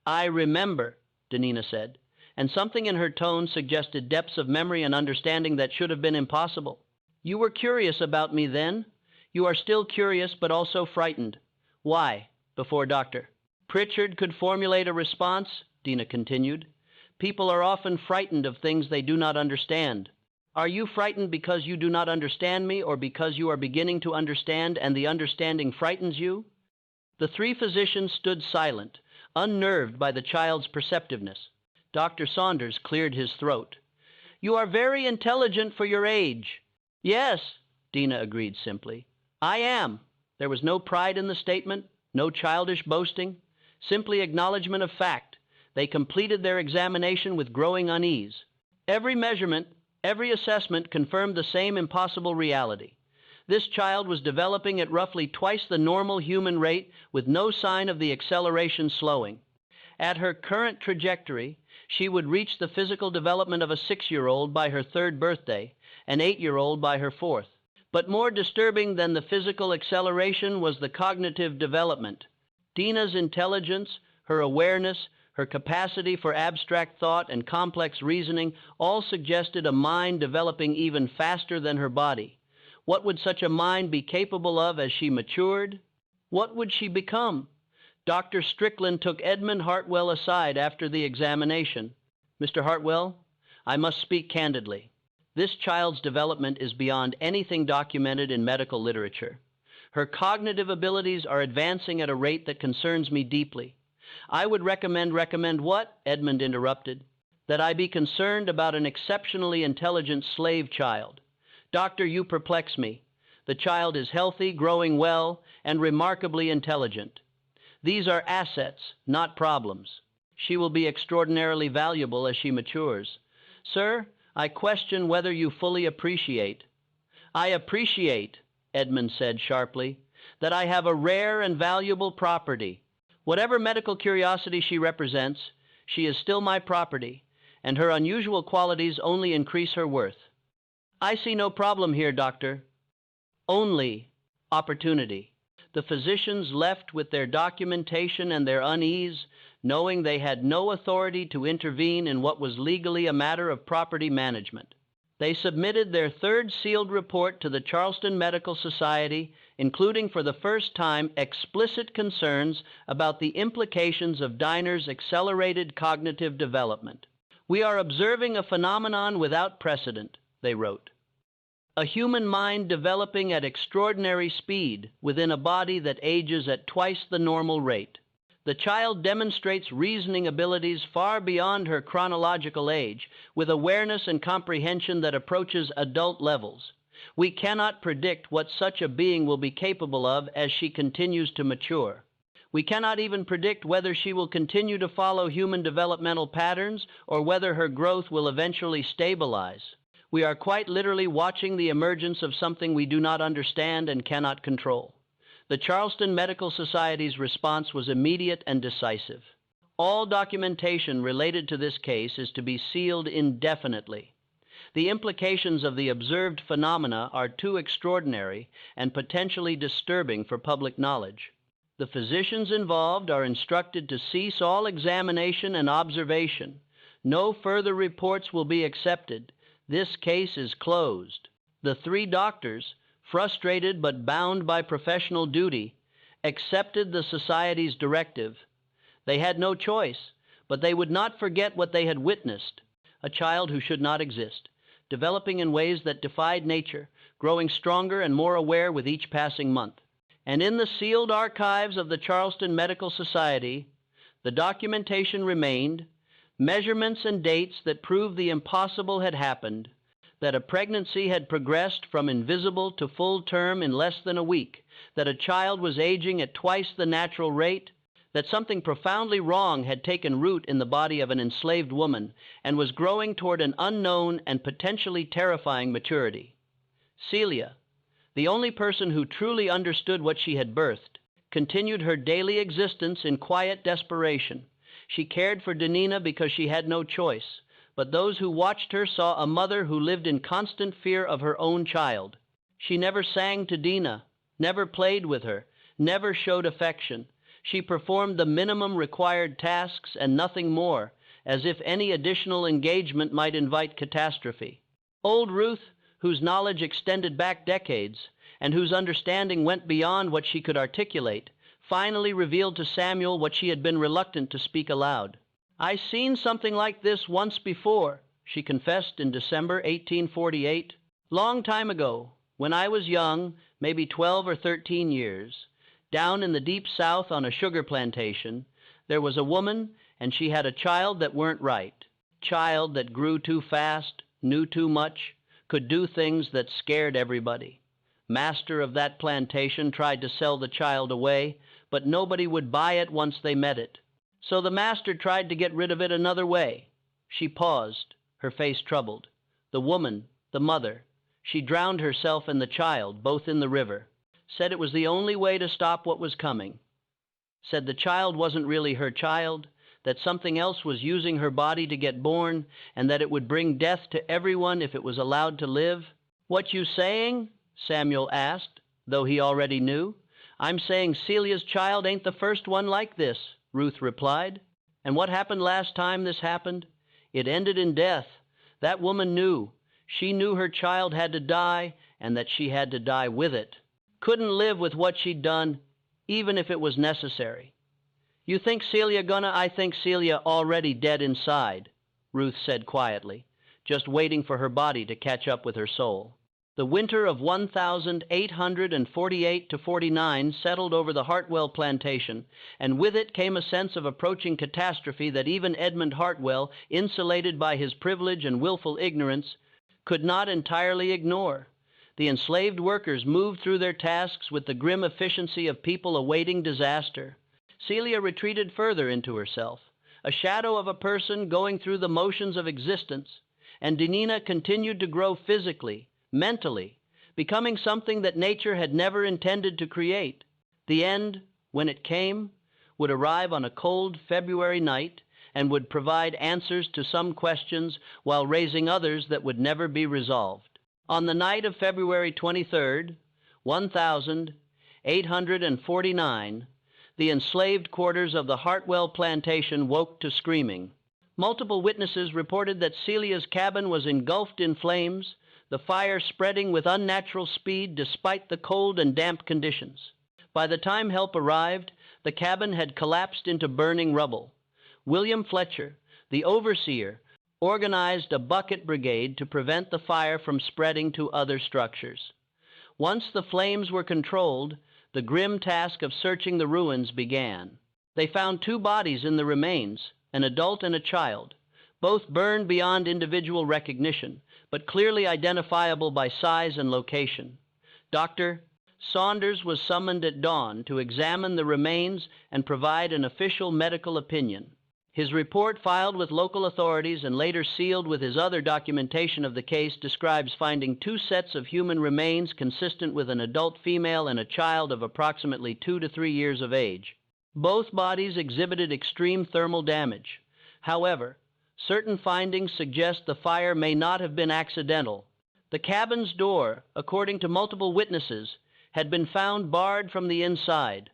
"I remember," Danina said, and something in her tone suggested depths of memory and understanding that should have been impossible. "You were curious about me then. You are still curious, but also frightened. Why?" Before Dr. Pritchard could formulate a response, Dina continued, "people are often frightened of things they do not understand. Are you frightened because you do not understand me, or because you are beginning to understand and the understanding frightens you?" The three physicians stood silent, unnerved by the child's perceptiveness. Dr. Saunders cleared his throat. "You are very intelligent for your age." "Yes," Dina agreed simply. "I am." There was no pride in the statement, no childish boasting, simply acknowledgement of fact. They completed their examination with growing unease. Every measurement, every assessment confirmed the same impossible reality. This child was developing at roughly twice the normal human rate with no sign of the acceleration slowing. At her current trajectory, she would reach the physical development of a 6-year-old by her 3rd birthday, an 8-year-old by her 4th. But more disturbing than the physical acceleration was the cognitive development. Dina's intelligence, her awareness, her capacity for abstract thought and complex reasoning all suggested a mind developing even faster than her body. What would such a mind be capable of as she matured? What would she become? Dr. Strickland took Edmund Hartwell aside after the examination. "Mr. Hartwell, I must speak candidly. This child's development is beyond anything documented in medical literature. Her cognitive abilities are advancing at a rate that concerns me deeply. I would recommend what?" Edmund interrupted. "That I be concerned about an exceptionally intelligent slave child. Doctor, you perplex me. The child is healthy, growing well, and remarkably intelligent. These are assets, not problems. She will be extraordinarily valuable as she matures. Sir, I question whether you fully appreciate." "I appreciate," Edmund said sharply, "that I have a rare and valuable property. Whatever medical curiosity she represents, she is still my property, and her unusual qualities only increase her worth. I see no problem here, doctor. Only opportunity." The physicians left with their documentation and their unease, knowing they had no authority to intervene in what was legally a matter of property management. They submitted their 3rd sealed report to the Charleston Medical Society, including for the first time explicit concerns about the implications of Diner's accelerated cognitive development. "We are observing a phenomenon without precedent," they wrote. "A human mind developing at extraordinary speed within a body that ages at twice the normal rate. The child demonstrates reasoning abilities far beyond her chronological age, with awareness and comprehension that approaches adult levels. We cannot predict what such a being will be capable of as she continues to mature. We cannot even predict whether she will continue to follow human developmental patterns or whether her growth will eventually stabilize. We are quite literally watching the emergence of something we do not understand and cannot control." The Charleston Medical Society's response was immediate and decisive. "All documentation related to this case is to be sealed indefinitely. The implications of the observed phenomena are too extraordinary and potentially disturbing for public knowledge. The physicians involved are instructed to cease all examination and observation. No further reports will be accepted. This case is closed." The 3 doctors, frustrated but bound by professional duty, accepted the society's directive. They had no choice, but they would not forget what they had witnessed. A child who should not exist, developing in ways that defied nature, growing stronger and more aware with each passing month. And in the sealed archives of the Charleston Medical Society, the documentation remained, measurements and dates that proved the impossible had happened, that a pregnancy had progressed from invisible to full term in less than a week, that a child was aging at twice the natural rate, that something profoundly wrong had taken root in the body of an enslaved woman and was growing toward an unknown and potentially terrifying maturity. Celia, the only person who truly understood what she had birthed, continued her daily existence in quiet desperation. She cared for Danina because she had no choice, but those who watched her saw a mother who lived in constant fear of her own child. She never sang to Dina, never played with her, never showed affection. She performed the minimum required tasks and nothing more, as if any additional engagement might invite catastrophe. Old Ruth, whose knowledge extended back decades, and whose understanding went beyond what she could articulate, finally revealed to Samuel what she had been reluctant to speak aloud. "I seen something like this once before," she confessed in December 1848. "Long time ago, when I was young, maybe 12 or 13 years, down in the deep South on a sugar plantation, there was a woman, and she had a child that weren't right. Child that grew too fast, knew too much, could do things that scared everybody. Master of that plantation tried to sell the child away, but nobody would buy it once they met it. So the master tried to get rid of it another way." She paused, her face troubled. "The woman, the mother, she drowned herself and the child, both in the river. Said it was the only way to stop what was coming. Said the child wasn't really her child, that something else was using her body to get born, and that it would bring death to everyone if it was allowed to live." "What you saying?" Samuel asked, though he already knew. "I'm saying Celia's child ain't the first one like this," Ruth replied. "And what happened last time this happened? It ended in death. That woman knew. She knew her child had to die, and that she had to die with it. Couldn't live with what she'd done, even if it was necessary. You think Celia gonna? I think Celia already dead inside," Ruth said quietly, just waiting for her body to catch up with her soul. The winter of 1848 to 49 settled over the Hartwell plantation, and with it came a sense of approaching catastrophe that even Edmund Hartwell, insulated by his privilege and willful ignorance, could not entirely ignore. The enslaved workers moved through their tasks with the grim efficiency of people awaiting disaster. Celia retreated further into herself, a shadow of a person going through the motions of existence, and Danina continued to grow physically, mentally, becoming something that nature had never intended to create. The end, when it came, would arrive on a cold February night and would provide answers to some questions while raising others that would never be resolved. On the night of February 23rd, 1849, the enslaved quarters of the Hartwell plantation woke to screaming. Multiple witnesses reported that Celia's cabin was engulfed in flames, the fire spreading with unnatural speed despite the cold and damp conditions. By the time help arrived, the cabin had collapsed into burning rubble. William Fletcher, the overseer, organized a bucket brigade to prevent the fire from spreading to other structures. Once the flames were controlled, the grim task of searching the ruins began. They found 2 bodies in the remains, an adult and a child, both burned beyond individual recognition, but clearly identifiable by size and location. Dr. Saunders was summoned at dawn to examine the remains and provide an official medical opinion. His report, filed with local authorities and later sealed with his other documentation of the case, describes finding 2 sets of human remains consistent with an adult female and a child of approximately 2 to 3 years of age. Both bodies exhibited extreme thermal damage. However, certain findings suggest the fire may not have been accidental. The cabin's door, according to multiple witnesses, had been found barred from the inside,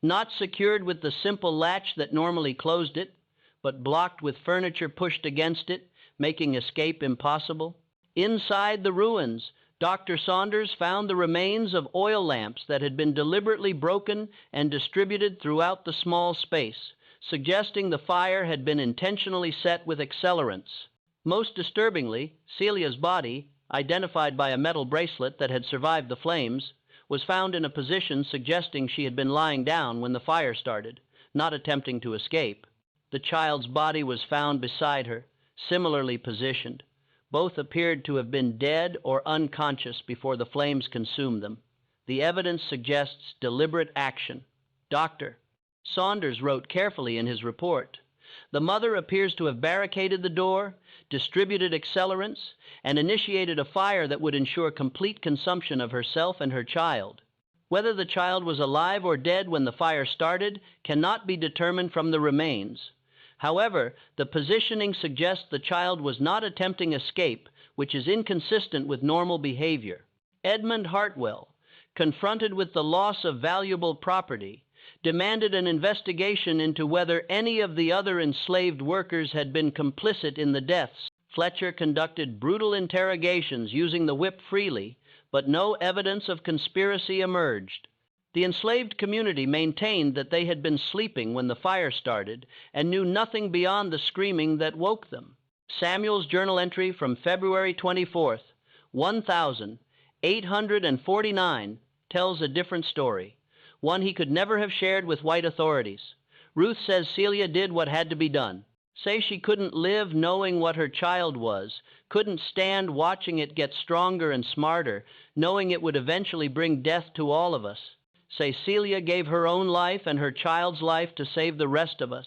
not secured with the simple latch that normally closed it, but blocked with furniture pushed against it, making escape impossible. Inside the ruins, Dr. Saunders found the remains of oil lamps that had been deliberately broken and distributed throughout the small space, suggesting the fire had been intentionally set with accelerants. Most disturbingly, Celia's body, identified by a metal bracelet that had survived the flames, was found in a position suggesting she had been lying down when the fire started, not attempting to escape. The child's body was found beside her, similarly positioned. Both appeared to have been dead or unconscious before the flames consumed them. The evidence suggests deliberate action. Dr. Saunders wrote carefully in his report. The mother appears to have barricaded the door, distributed accelerants, and initiated a fire that would ensure complete consumption of herself and her child. Whether the child was alive or dead when the fire started cannot be determined from the remains. However, the positioning suggests the child was not attempting escape, which is inconsistent with normal behavior. Edmund Hartwell, confronted with the loss of valuable property, demanded an investigation into whether any of the other enslaved workers had been complicit in the deaths. Fletcher conducted brutal interrogations using the whip freely, but no evidence of conspiracy emerged. The enslaved community maintained that they had been sleeping when the fire started and knew nothing beyond the screaming that woke them. Samuel's journal entry from February 24th, 1849, tells a different story, one he could never have shared with white authorities. Ruth says Celia did what had to be done. Say she couldn't live knowing what her child was, couldn't stand watching it get stronger and smarter, knowing it would eventually bring death to all of us. Say Celia gave her own life and her child's life to save the rest of us.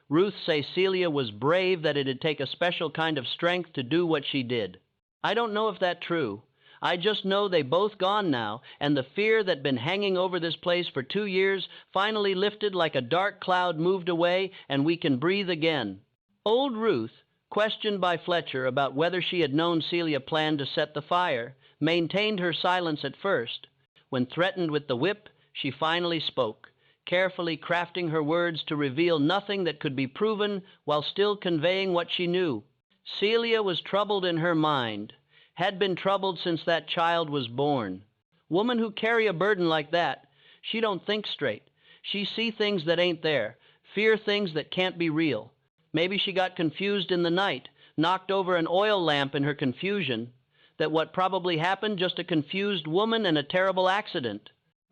Ruth say Celia was brave, that it'd take a special kind of strength to do what she did. I don't know if that's true. I just know they both gone now, and the fear that been hanging over this place for 2 years finally lifted like a dark cloud, moved away, and we can breathe again. Old Ruth, questioned by Fletcher about whether she had known Celia planned to set the fire, maintained her silence at first. When threatened with the whip, she finally spoke, carefully crafting her words to reveal nothing that could be proven while still conveying what she knew. Celia was troubled in her mind, had been troubled since that child was born. Woman who carry a burden like that, she don't think straight. She see things that ain't there, fear things that can't be real. Maybe she got confused in the night, knocked over an oil lamp in her confusion, that what probably happened, just a confused woman and a terrible accident.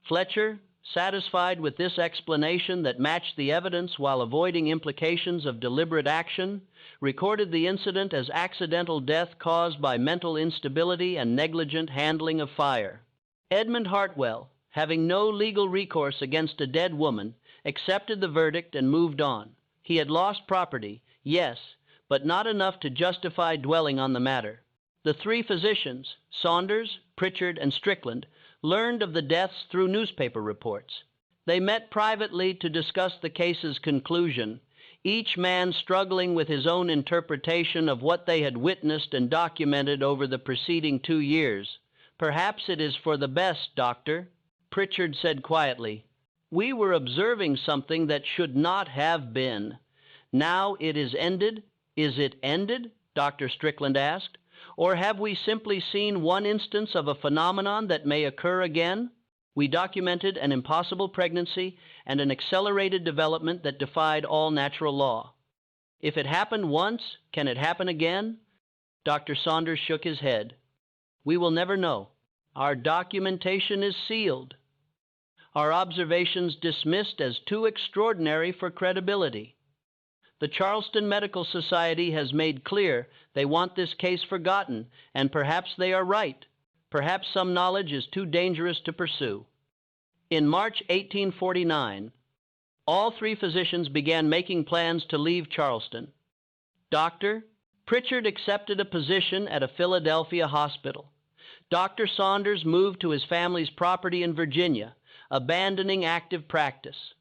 Fletcher, satisfied with this explanation that matched the evidence while avoiding implications of deliberate action, recorded the incident as accidental death caused by mental instability and negligent handling of fire. Edmund Hartwell, having no legal recourse against a dead woman, accepted the verdict and moved on. He had lost property, yes, but not enough to justify dwelling on the matter. The 3 physicians, Saunders, Pritchard, and Strickland, learned of the deaths through newspaper reports. They met privately to discuss the case's conclusion, each man struggling with his own interpretation of what they had witnessed and documented over the preceding 2 years. Perhaps it is for the best, Doctor, Pritchard said quietly. We were observing something that should not have been. Now it is ended. Is it ended? Dr. Strickland asked. Or have we simply seen one instance of a phenomenon that may occur again? We documented an impossible pregnancy and an accelerated development that defied all natural law. If it happened once, can it happen again? Dr. Saunders shook his head. We will never know. Our documentation is sealed. Our observations dismissed as too extraordinary for credibility. The Charleston Medical Society has made clear they want this case forgotten, and perhaps they are right. Perhaps some knowledge is too dangerous to pursue. In March 1849, all 3 physicians began making plans to leave Charleston. Dr. Pritchard accepted a position at a Philadelphia hospital. Dr. Saunders moved to his family's property in Virginia, abandoning active practice.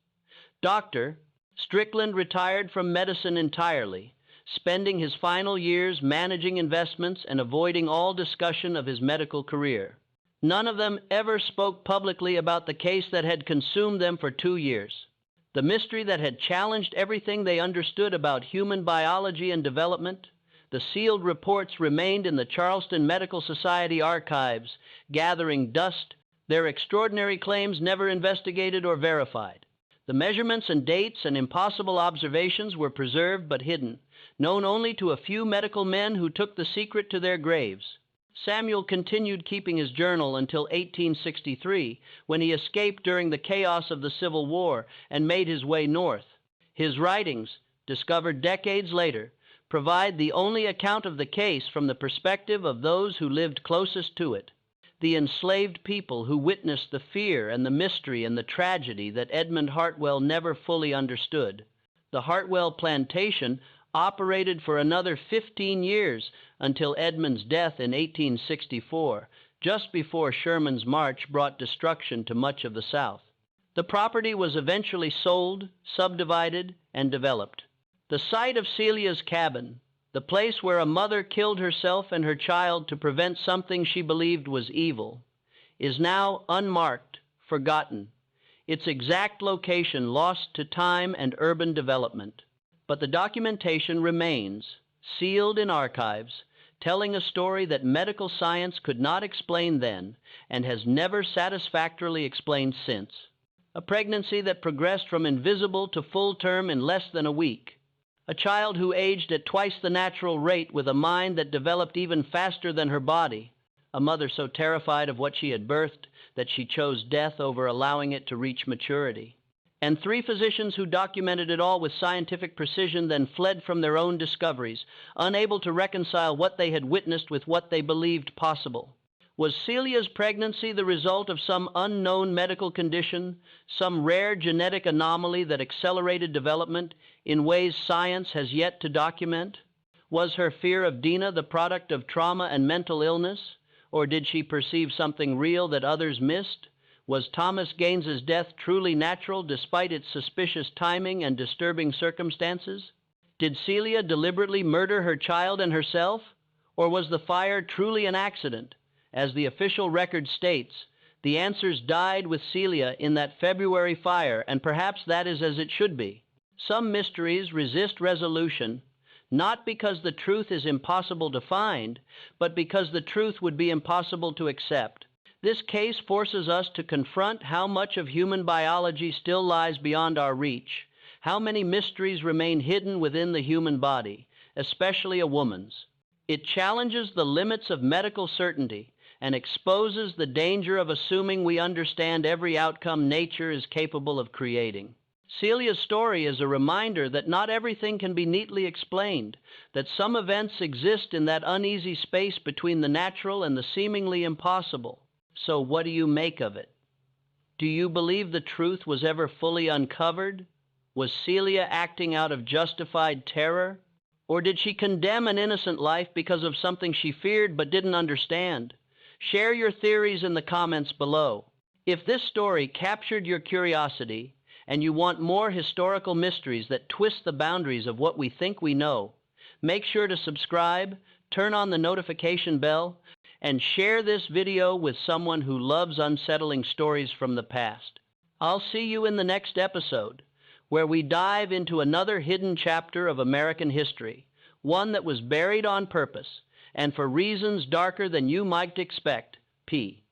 Dr. Strickland retired from medicine entirely, spending his final years managing investments and avoiding all discussion of his medical career. None of them ever spoke publicly about the case that had consumed them for 2 years. The mystery that had challenged everything they understood about human biology and development. The sealed reports remained in the Charleston Medical Society archives, gathering dust, their extraordinary claims never investigated or verified. The measurements and dates and impossible observations were preserved but hidden. known only to a few medical men who took the secret to their graves. Samuel continued keeping his journal until 1863, when he escaped during the chaos of the Civil War and made his way north. His writings, discovered decades later, provide the only account of the case from the perspective of those who lived closest to it, the enslaved people who witnessed the fear and the mystery and the tragedy that Edmund Hartwell never fully understood. The Hartwell plantation operated for another 15 years until Edmund's death in 1864, just before Sherman's march brought destruction to much of the South. The property was eventually sold, subdivided, and developed. The site of Celia's cabin, the place where a mother killed herself and her child to prevent something she believed was evil, is now unmarked, forgotten, its exact location lost to time and urban development. But the documentation remains, sealed in archives, telling a story that medical science could not explain then and has never satisfactorily explained since. A pregnancy that progressed from invisible to full term in less than a week. A child who aged at twice the natural rate with a mind that developed even faster than her body. A mother so terrified of what she had birthed that she chose death over allowing it to reach maturity. And 3 physicians who documented it all with scientific precision, then fled from their own discoveries, unable to reconcile what they had witnessed with what they believed possible. Was Celia's pregnancy the result of some unknown medical condition, some rare genetic anomaly that accelerated development in ways science has yet to document? Was her fear of Dina the product of trauma and mental illness, or did she perceive something real that others missed? Was Thomas Gaines's death truly natural despite its suspicious timing and disturbing circumstances? Did Celia deliberately murder her child and herself? Or was the fire truly an accident? As the official record states, the answers died with Celia in that February fire, and perhaps that is as it should be. Some mysteries resist resolution, not because the truth is impossible to find, but because the truth would be impossible to accept. This case forces us to confront how much of human biology still lies beyond our reach, how many mysteries remain hidden within the human body, especially a woman's. It challenges the limits of medical certainty and exposes the danger of assuming we understand every outcome nature is capable of creating. Celia's story is a reminder that not everything can be neatly explained, that some events exist in that uneasy space between the natural and the seemingly impossible. So what do you make of it? Do you believe the truth was ever fully uncovered? Was Celia acting out of justified terror? Or did she condemn an innocent life because of something she feared but didn't understand? Share your theories in the comments below. If this story captured your curiosity and you want more historical mysteries that twist the boundaries of what we think we know, make sure to subscribe, turn on the notification bell, and share this video with someone who loves unsettling stories from the past. I'll see you in the next episode, where we dive into another hidden chapter of American history, one that was buried on purpose, and for reasons darker than you might expect. P.